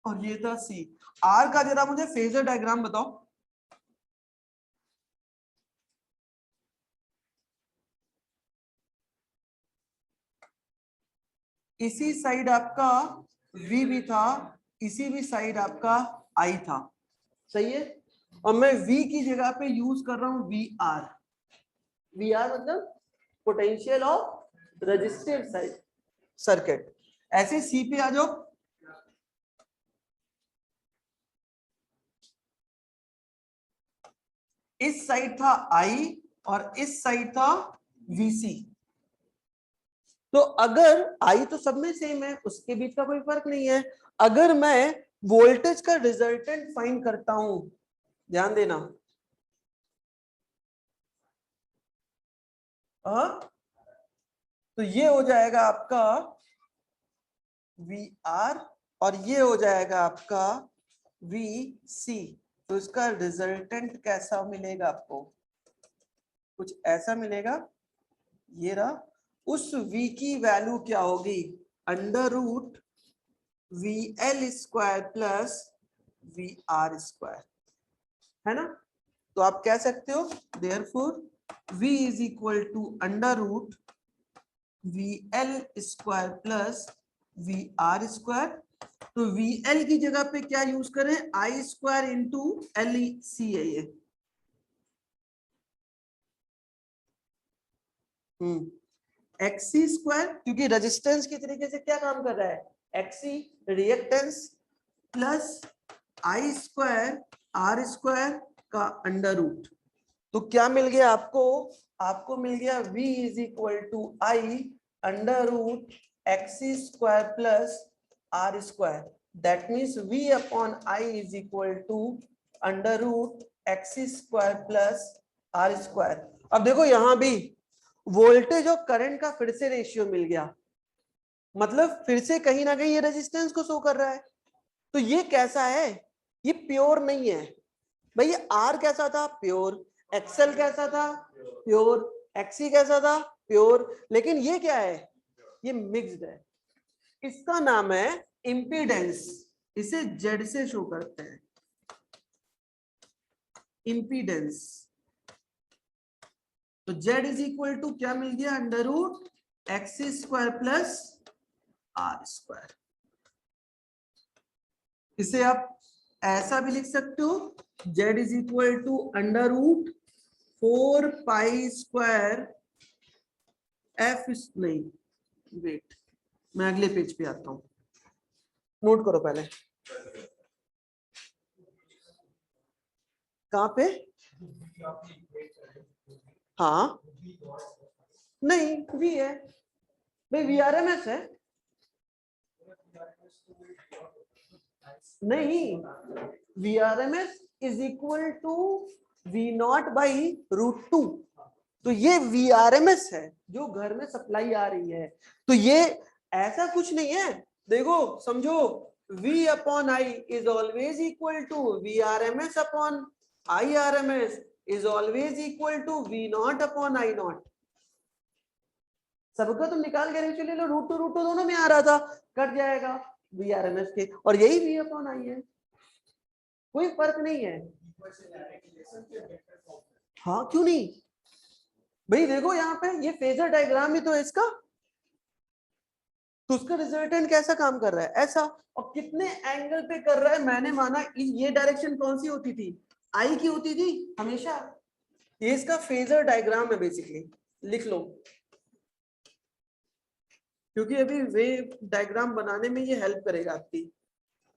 और ये था C। R का जरा मुझे फेजर डायग्राम बताओ। इसी साइड आपका V भी था, इसी भी साइड आपका I था, सही है। और मैं V की जगह पे यूज कर रहा हूं VR। VR मतलब पोटेंशियल ऑफ रेजिस्टिव सर्किट। ऐसे C पे आ जाओ। इस साइड था I और इस साइड था VC। तो अगर I तो सब में सेम है, उसके बीच का कोई फर्क नहीं है। अगर मैं वोल्टेज का रिजल्टेंट फाइंड करता हूं, ध्यान देना, तो ये हो जाएगा आपका VR और ये हो जाएगा आपका VC। तो इसका रिजल्टेंट कैसा मिलेगा आपको, कुछ ऐसा मिलेगा, ये रहा। उस V की वैल्यू क्या होगी, under root VL square plus VR square, है ना। तो आप कह सकते हो therefore V is equal to under root VL square plus VR square. तो VL की जगह पे क्या यूज करें, I स्क्वायर इंटू LC है ये। XC स्क्वायर, क्योंकि रेजिस्टेंस की तरीके से क्या काम कर रहा है, XC reactance, plus I square R square का अंडर रूट। तो क्या मिल गया आपको, आपको मिल गया V is equal to I under root XC square plus R square. That means V upon I is equal to under root XC square plus R square. अब देखो यहां भी वोल्टेज और करंट का फिर से रेशियो मिल गया, मतलब फिर से कहीं ना कहीं ये रेजिस्टेंस को शो कर रहा है। तो ये कैसा है, ये प्योर नहीं है भाई। ये R कैसा था, प्योर। XL कैसा था, प्योर। XC कैसा था, प्योर। लेकिन ये क्या है, ये मिक्स्ड है। इसका नाम है इंपीडेंस, इसे Z से शो करते हैं, इंपीडेंस। तो Z इज इक्वल टू क्या मिल गया, under root XC square plus R square. इसे आप ऐसा भी लिख सकते हो, Z is equal to under root 4 pi square F नहीं, वेट, मैं अगले पेज पे आता हूं, नोट करो पहले। कहां पे, हाँ नहीं V है भाई, VRMS है नहीं, VRMS is equal to V naught by root 2। तो ये VRMS है जो घर में सप्लाई आ रही है। तो ये ऐसा कुछ नहीं है, देखो समझो, V upon I is always equal to VRMS upon IRMS is always equal to V naught upon I naught. सबका तुम निकाल के रेशियो ले लो, रूट टू दोनों में आ रहा था, कट जाएगा VRMS के, और यही V अपॉन I है, कोई फर्क नहीं है। हाँ क्यों नहीं भाई, देखो यहाँ पे ये फेजर डायग्राम ही तो है इसका, तो उसका रिजल्टेंट कैसा काम कर रहा है, ऐसा। और कितने एंगल पे कर रहा है, मैंने माना ये डायरेक्शन कौन सी होती थी, आई की होती थी हमेशा। ये इसका फेजर डायग्राम है बेसिकली, लिख लो, क्योंकि अभी वेव डायग्राम बनाने में ये हेल्प करेगा आपकी।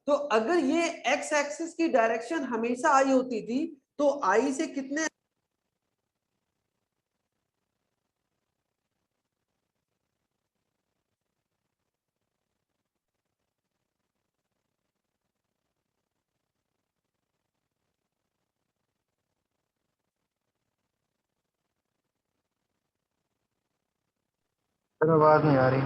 तो अगर ये एक्स एक्सिस की डायरेक्शन हमेशा आई होती थी, तो आई से कितने, आवाज नहीं आ रही।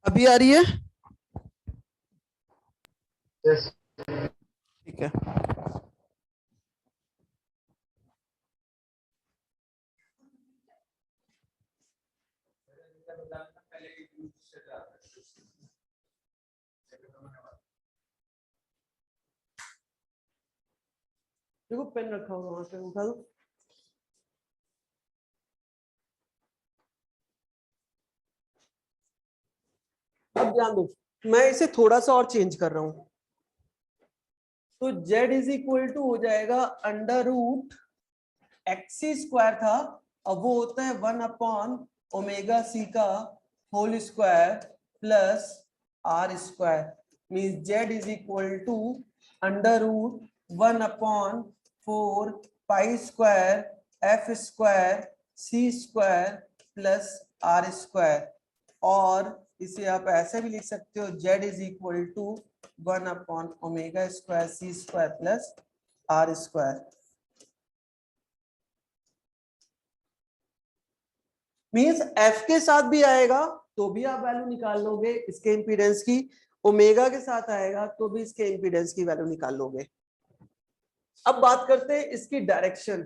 अभी आ रही है? यस ठीक है। देखो पेन रखा हुआ वहां पे, उठा दो। अब ध्यान दो, मैं इसे थोड़ा सा और चेंज कर रहा हूं। तो z इज इक्वल टू हो जाएगा अंडर रूट एक्स स्क्वायर था, अब वो होता है 1/ओमेगा c का whole square plus r square, means z is equal to under root 1/4 pi square f square c square plus r square. और इसे आप ऐसे भी लिख सकते हो, z इज इक्वल टू 1/ओमेगा square c square plus r square. Means f के साथ भी आएगा तो भी आप वैल्यू निकाल लोगे इसके इंपीडेंस की, ओमेगा के साथ आएगा तो भी इसके इंपीडेंस की वैल्यू निकाल लोगे। अब बात करते हैं इसकी डायरेक्शन।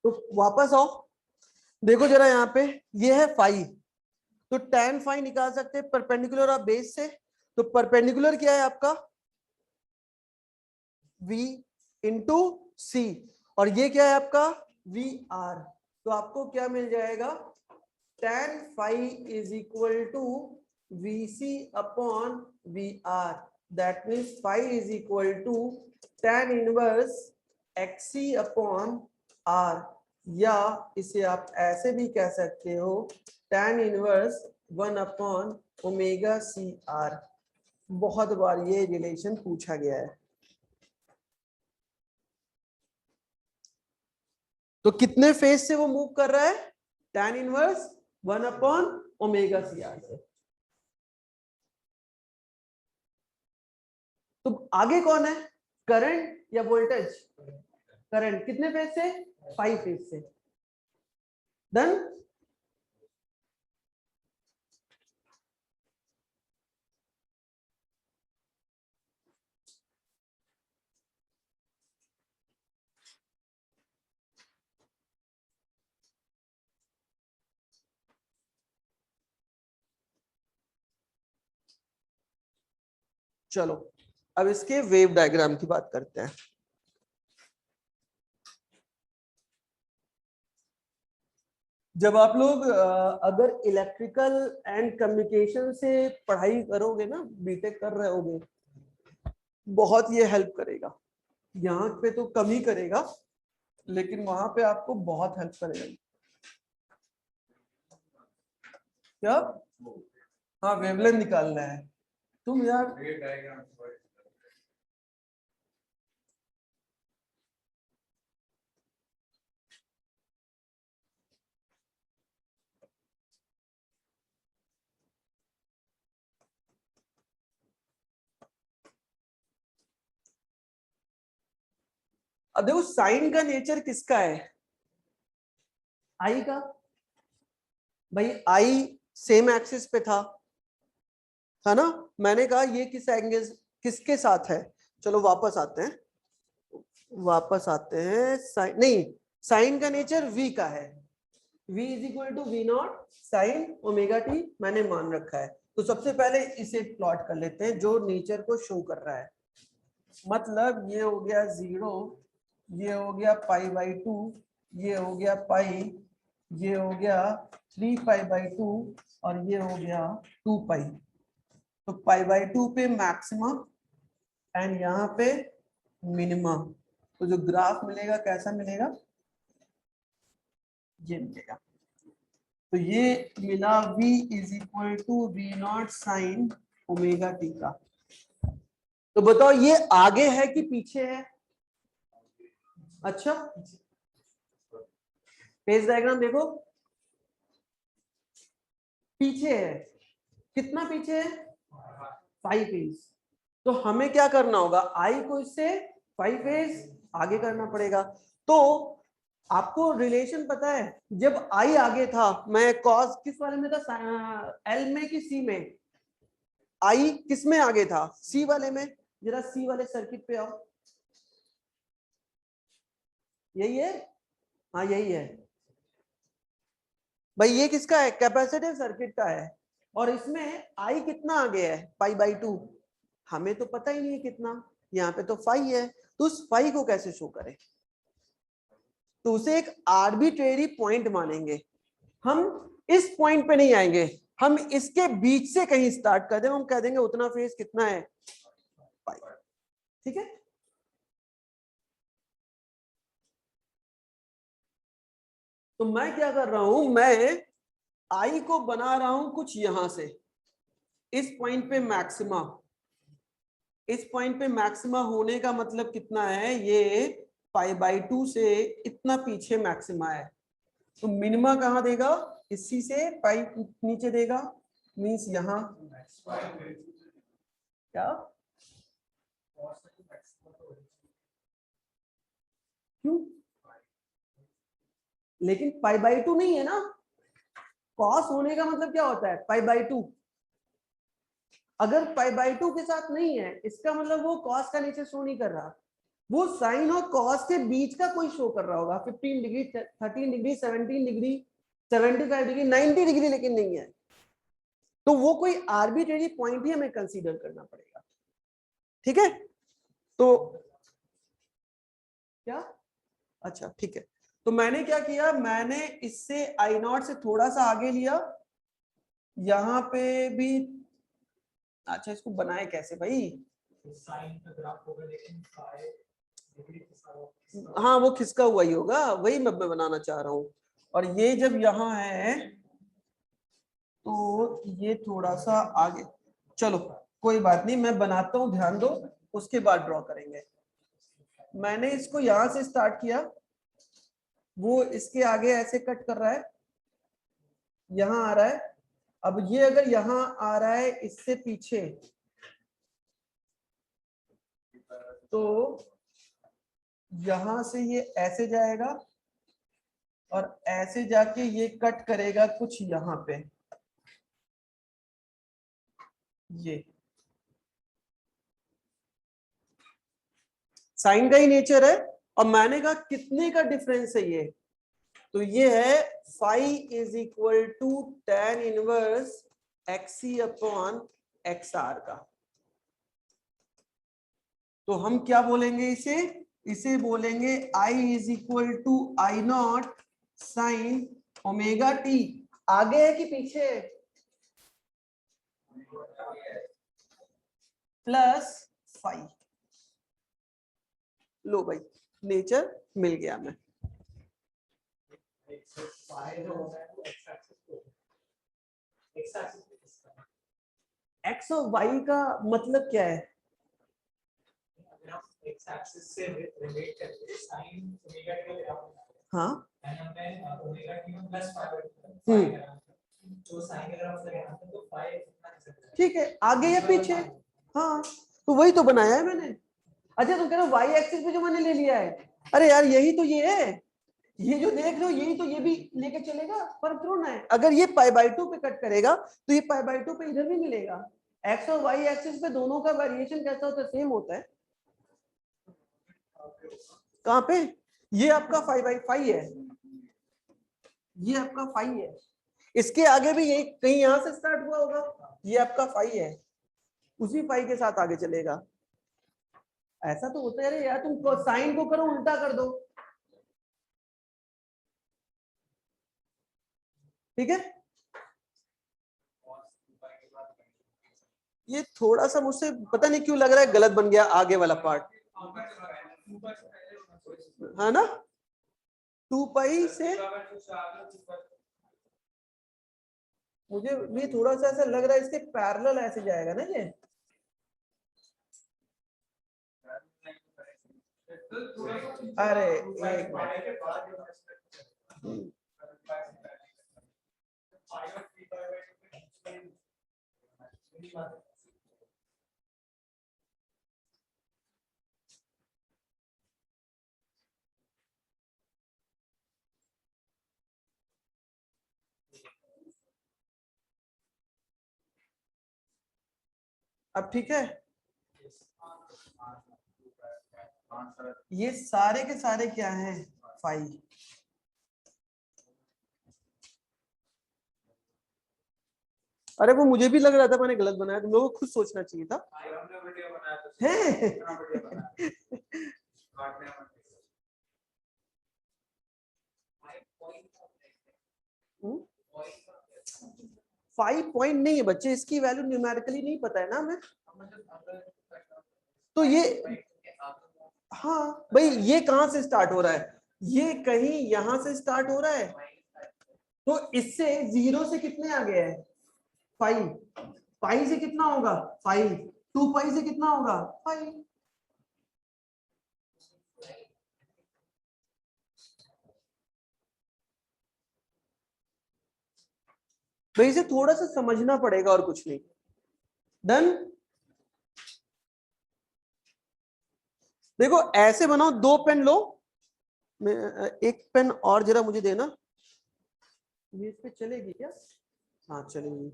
तो वापस आओ, देखो जरा यहाँ पे ये है फाई, तो tan फाई निकाल सकते हैं परपेंडिकुलर ऑफ बेस से। तो परपेंडिकुलर क्या है आपका v इंटू सी, और ये क्या है आपका वी आर। तो आपको क्या मिल जाएगा, tan phi is equal to V C upon V R, that means phi is equal to tan inverse X C upon R, या इसे आप ऐसे भी कह सकते हो tan इनवर्स 1/ओमेगा c r। बहुत बार ये रिलेशन पूछा गया है। तो कितने फेज से वो मूव कर रहा है, tan इनवर्स 1/ओमेगा c r से। तो आगे कौन है, करंट या वोल्टेज? करंट कितने फेज से, 5 फेज से। डन। चलो अब इसके वेव डायग्राम की बात करते हैं। जब आप लोग अगर इलेक्ट्रिकल एंड कम्युनिकेशन से पढ़ाई करोगे ना, बीटेक कर रहे होगे, बहुत ये हेल्प करेगा। यहाँ पे तो कम ही करेगा, लेकिन वहां पे आपको बहुत हेल्प करेगा। क्या? हाँ, वेवलेंथ निकालना है। तुम यार अब देखो साइन का नेचर किसका है, आई का। भाई आई सेम एक्सिस पे था ना, मैंने कहा ये किस एंगल किसके साथ है। चलो वापस आते हैं, साइन नहीं, साइन का नेचर v का है, v is equal to V naught sine omega T मैंने मान रखा है। तो सबसे पहले इसे प्लॉट कर लेते हैं जो नेचर को शो कर रहा है। मतलब ये हो गया 0, ये हो गया π/2, ये हो गया पाई, ये हो गया 3π/2 और ये हो गया 2π। तो π/2 पे मैक्सिमम एंड यहाँ पे मिनिमम। तो जो ग्राफ मिलेगा कैसा मिलेगा, ये मिलेगा। तो ये मिला v is equal to V naught sine omega T का। तो बताओ ये आगे है कि पीछे है? अच्छा, फेज डायग्राम देखो, पीछे है। कितना पीछे है, 5 फेज। तो हमें क्या करना होगा, आई को इससे 5 फेज आगे करना पड़ेगा। तो आपको रिलेशन पता है, जब आई आगे था, मैं कॉस किस वाले में था, एल में कि सी में, आई किस में आगे था, सी वाले में। जरा सी वाले सर्किट पे आओ, यही है, हाँ यही है भाई। ये किसका है, कैपेसिटिव सर्किट का है। और इसमें आई कितना आगे है, पाई बाई 2। हमें तो पता ही नहीं है कितना, यहाँ पे तो फाई है, तो उस फाई को कैसे शो करें, तो उसे एक आर्बिट्रेरी पॉइंट मानेंगे। हम इस पॉइंट पे नहीं आएंगे, हम इसके बीच से कहीं स्टार्ट कर देंगे, हम कह देंगे उतना फेज कितना है, पाई। ठीक है, तो मैं क्या कर रहा हूं, मैं आई को बना रहा हूं कुछ यहां से, इस पॉइंट पे मैक्सिमा। इस पॉइंट पे मैक्सिमा होने का मतलब कितना है, ये पाई बाई 2 से इतना पीछे मैक्सिमा है। तो मिनिमा कहाँ देगा, इसी से पाई नीचे देगा, मींस यहां क्या, क्यों, लेकिन पाई बाई 2 नहीं है ना, कॉस होने का मतलब क्या होता है, पाई बाई 2। अगर पाई बाई 2 के साथ नहीं है, इसका मतलब वो कॉस का नीचे शो नहीं कर रहा, वो साइन और कॉस के बीच का कोई शो कर रहा होगा, 15 degree, 13 degree, 17 degree, 75 degree, 90 degree, लेकिन नहीं है। तो वो कोई आर्बिट्रेरी पॉइंट ही हमें कंसीडर करना पड़ेगा। ठीक है, तो क्या, अच्छा ठीक है, तो मैंने क्या किया, मैंने इससे आई नॉट से थोड़ा सा आगे लिया, यहां पे भी। अच्छा, इसको बनाए कैसे भाई, साइन का ग्राफ होगा लेकिन फाई डिग्री हाँ वो खिसका हुआ ही होगा, वही मैं बनाना चाह रहा हूँ। और ये जब यहाँ है तो ये थोड़ा सा आगे, चलो कोई बात नहीं, मैं बनाता हूँ, ध्यान दो, उसके बाद ड्रॉ करेंगे। मैंने इसको यहां से स्टार्ट किया, वो इसके आगे ऐसे कट कर रहा है, यहां आ रहा है। अब ये अगर यहां आ रहा है इससे पीछे, तो यहां से ये ऐसे जाएगा और ऐसे जाके ये कट करेगा कुछ यहां पे, ये साइन का ही नेचर है। और मैंने कहा कितने का डिफरेंस है ये, तो ये है phi is equal to tan inverse XC upon XR का। तो हम क्या बोलेंगे इसे, इसे बोलेंगे I is equal to I naught sine omega T. आगे है कि पीछे है, प्लस फाई। लो भाई, नेचर मिल गया मैं। फाई जो होगा वो एक्स एक्सिस पे, एक्स एक्सिस पे किसका, एक्स और वाई का मतलब क्या है, अगर हम एक्स एक्सिस से रिलेट करके साइन ओमेगा टी का ग्राफ बनाते हाँ हैं, एंड हमने ओमेगा टी में प्लस फाई करा, तो साइन का ग्राफ लगाना तो फाई कितना हो सकता है, ठीक है, आगे या पीछे, हाँ तो वही तो बनाया है मैंने। अच्छा तुम कह रहे हो वाई एक्सिस पे जो मैंने ले लिया है, अरे यार यही तो ये है, ये जो देख रहे हो यही तो ये भी लेके चलेगा, फर्क थोड़ा ना है। अगर ये पाई बाई 2 पे कट करेगा तो ये पाई बाई 2 पे इधर भी मिलेगा। एक्स और वाई एक्सिस पे दोनों का वेरिएशन कैसा होता है, सेम होता है। कहाँ पे, ये आपका 5/5 है, ये आपका 5 है, इसके आगे भी यही कहीं यहां से स्टार्ट हुआ होगा, ये आपका 5 है, उसी 5 के साथ आगे चलेगा। ऐसा तो होता है, अरे यार तुम साइन को करो उल्टा कर दो, ठीक है। ये थोड़ा सा मुझसे पता नहीं क्यों लग रहा है गलत बन गया आगे वाला पार्ट, है ना, 2 पाई से मुझे भी थोड़ा सा ऐसा लग रहा है, इसके पैरेलल ऐसे जाएगा ना ये, अरे एक मिनट, अब ठीक है, ये सारे के सारे क्या हैं, फाई। अरे वो मुझे भी लग रहा था मैंने गलत बनाया, तुम लोगों को खुद सोचना चाहिए था। फाइव पॉइंट नहीं है बच्चे, इसकी वैल्यू न्यूमेरिकली नहीं पता है ना हमें, तो ये, हाँ भाई ये कहां से स्टार्ट हो रहा है, ये कहीं यहां से स्टार्ट हो रहा है, तो इससे 0 से कितने आ गए हैं, 5, पाई से कितना होगा 5, 2 पाई से कितना होगा 5। तो इसे थोड़ा सा समझना पड़ेगा और कुछ नहीं। डन। देखो ऐसे बनाओ, 2 पेन लो, एक पेन और जरा मुझे देना, ये इस पे चलेगी क्या, हाँ चलेगी।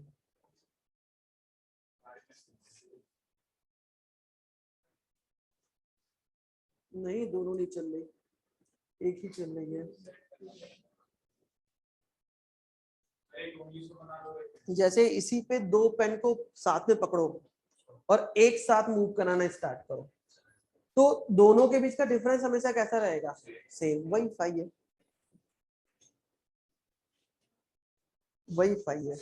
नहीं दोनों नहीं चल रही, एक ही चल रही है। जैसे इसी पे 2 पेन को साथ में पकड़ो और एक साथ मूव कराना स्टार्ट करो, तो दोनों के बीच का डिफरेंस हमेशा कैसा रहेगा, सेम, वही फाई है, वही फाई है।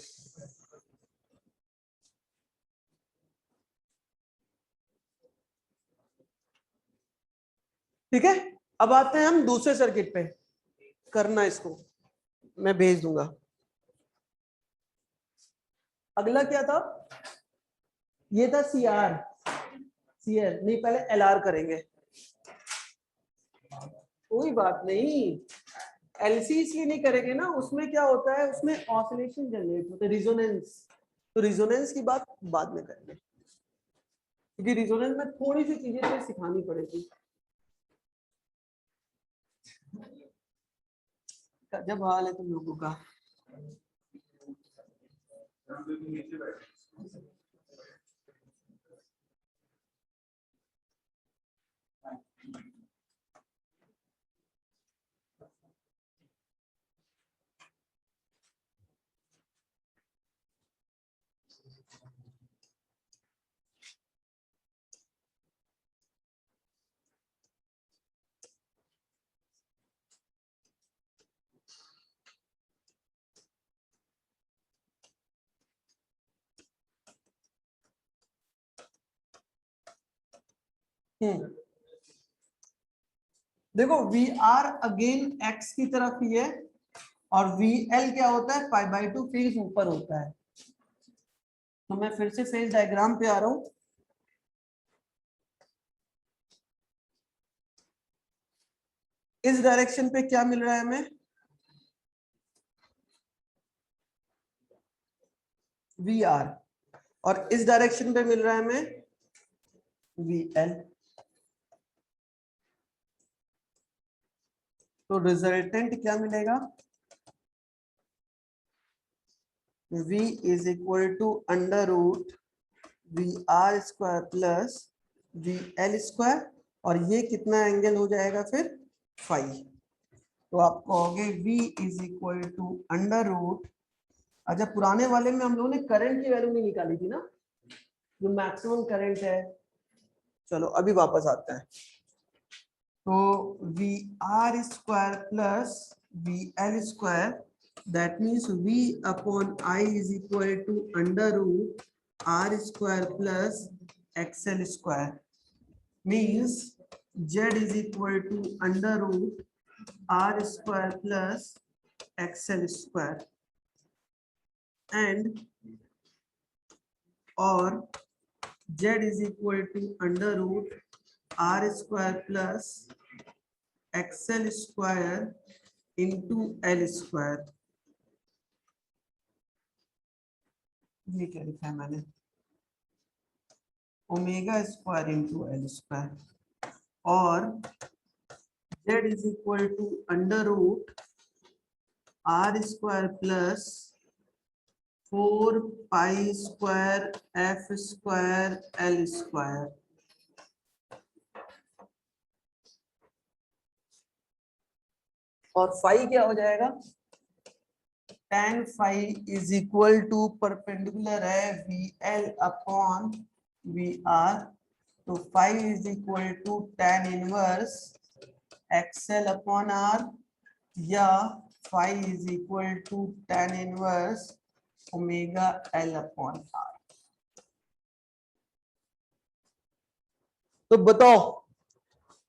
ठीक है, अब आते हैं हम दूसरे सर्किट पे, करना इसको मैं भेज दूंगा। अगला क्या था, ये था सीआर, सीआर नहीं, पहले एलआर करेंगे, कोई बात नहीं, एलसी इसलिए नहीं करेंगे ना, उसमें क्या होता है, उसमें ऑसिलेशन जनरेट होते हैं, रिजोनेंस, तो रिजोनेंस की बात बाद में करेंगे, क्योंकि रिजोनेंस में थोड़ी सी चीजें तो सिखानी पड़ेगी। जब हाल है तुम लोगों का, देखो वी आर अगेन एक्स की तरफ ही है, और वी एल क्या होता है, π/2 फेज ऊपर होता है। तो मैं फिर से फेज डायग्राम पे आ रहा हूं, इस डायरेक्शन पे क्या मिल रहा है हमें, वी आर, और इस डायरेक्शन पे मिल रहा है हमें वी एल। तो रिजल्टेंट क्या मिलेगा, v is equal to under root V are square plus V L square, और ये कितना एंगल हो जाएगा फिर 5। तो आप कहोगे v is equal to under root, अच्छा पुराने वाले में हम लोगों ने करंट की वैल्यू नहीं निकाली थी ना, जो मैक्सिमम करंट है, चलो अभी वापस आते हैं। तो v are square plus V L square, that means v upon i is equal to under root are square plus XL square, means z is equal to under root are square plus XL square, and और z is equal to under root are square plus XL square into l square. ये क्या लिखा है मैंने, omega square into l square, और z is equal to under root are square plus 4 pi square F square L square. और phi क्या हो जाएगा? tan phi is equal to perpendicular है V L upon V R, तो phi is equal to tan inverse XL upon R, या phi is equal to tan inverse omega L upon R. तो बताओ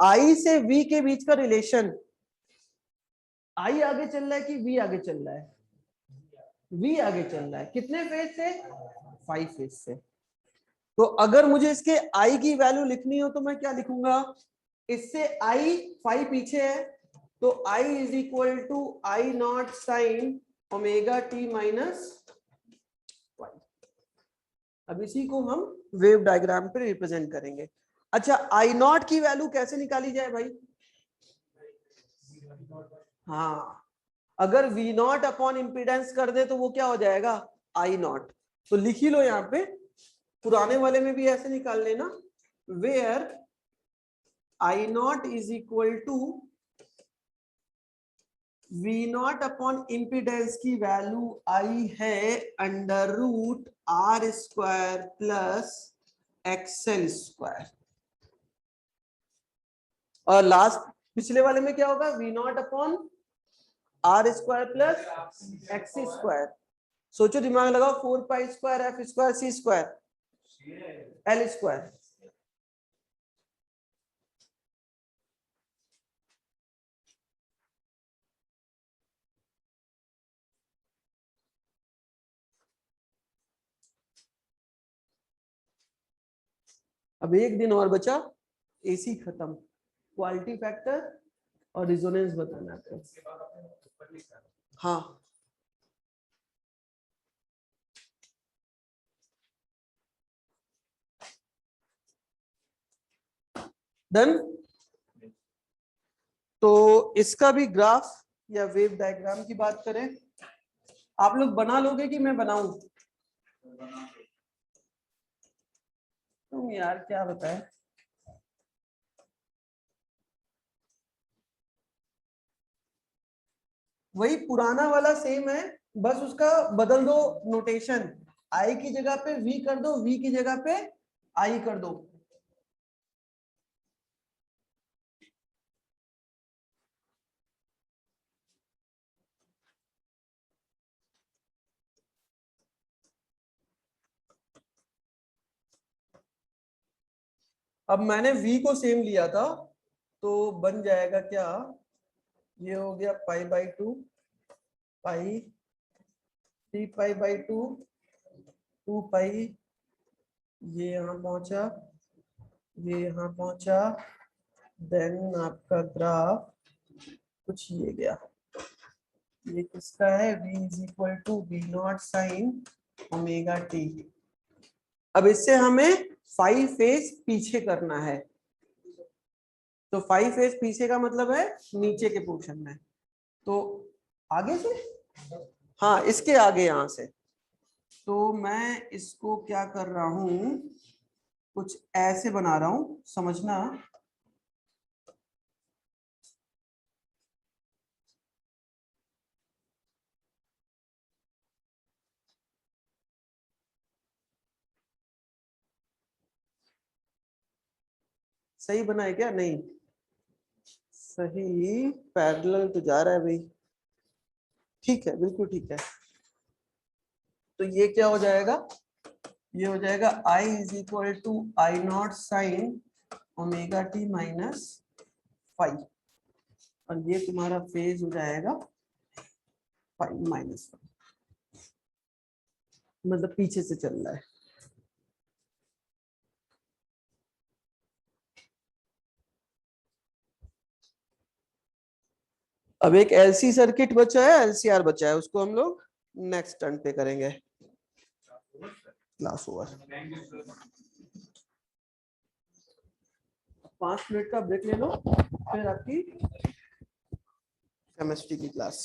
आई से we के बीच का relation, आई आगे चल रहा है कि वी आगे चल रहा है? वी आगे चल रहा है। कितने फेज से? 5 फेज से। तो अगर मुझे इसके आई की वैल्यू लिखनी हो तो मैं क्या लिखूंगा? इससे आई 5 पीछे है, तो I is equal to I naught sine omega T minus 5। अब इसी को हम वेव डायग्राम पे रिप्रेजेंट करेंगे। अच्छा, आई नॉट की वैल्यू कैसे निकाली जाए भाई? हाँ, अगर वी नॉट अपॉन इम्पीडेंस कर दे तो वो क्या हो जाएगा? I naught. तो लिख ही लो यहाँ पे, पुराने वाले में भी ऐसे निकाल लेना, where I naught is equal to V not upon impedance की वैल्यू आई है under root are square plus XL square. और लास्ट पिछले वाले में क्या होगा? V not upon R square plus X square. सोचो, दिमाग लगाओ, 4 pi square F square C square L square. अब एक दिन और बचा, एसी खत्म, क्वालिटी फैक्टर और रिजोनेंस बताना है। हाँ, डन। तो इसका भी ग्राफ या वेव डायग्राम की बात करें, आप लोग बना लोगे कि मैं बनाऊं? तुम यार क्या बताएं। वही पुराना वाला सेम है, बस उसका बदल दो नोटेशन। आई की जगह पे वी कर दो, वी की जगह पे आई कर दो। अब मैंने v को सेम लिया था, तो बन जाएगा क्या? ये हो गया पाई बाई 2 पाई 3 पाई बाई 2 2 पाई, ये यहाँ पहुंचा, ये यहाँ पहुंचा, देन आपका ग्राफ कुछ ये गया। ये किसका है? v is equal to V naught sine omega T. अब इससे हमें 5 फेज पीछे करना है, तो 5 फेज पीछे का मतलब है नीचे के पोर्शन में, तो आगे से, हाँ इसके आगे यहां से। तो मैं इसको क्या कर रहा हूं, कुछ ऐसे बना रहा हूं, समझना। सही बना है क्या? नहीं सही, पैरेलल तो जा रहा है भाई। ठीक है, बिल्कुल ठीक है। तो ये क्या हो जाएगा? ये हो जाएगा I is equal to I naught sine omega T minus 5, और ये तुम्हारा फेज हो जाएगा 5 माइनस 5, मतलब पीछे से चल रहा है। अब एक एलसी सर्किट बचा है, एलसीआर बचा है, उसको हम लोग नेक्स्ट टर्न पे करेंगे। Class over. 5 मिनट का ब्रेक ले लो, फिर आपकी केमिस्ट्री की क्लास।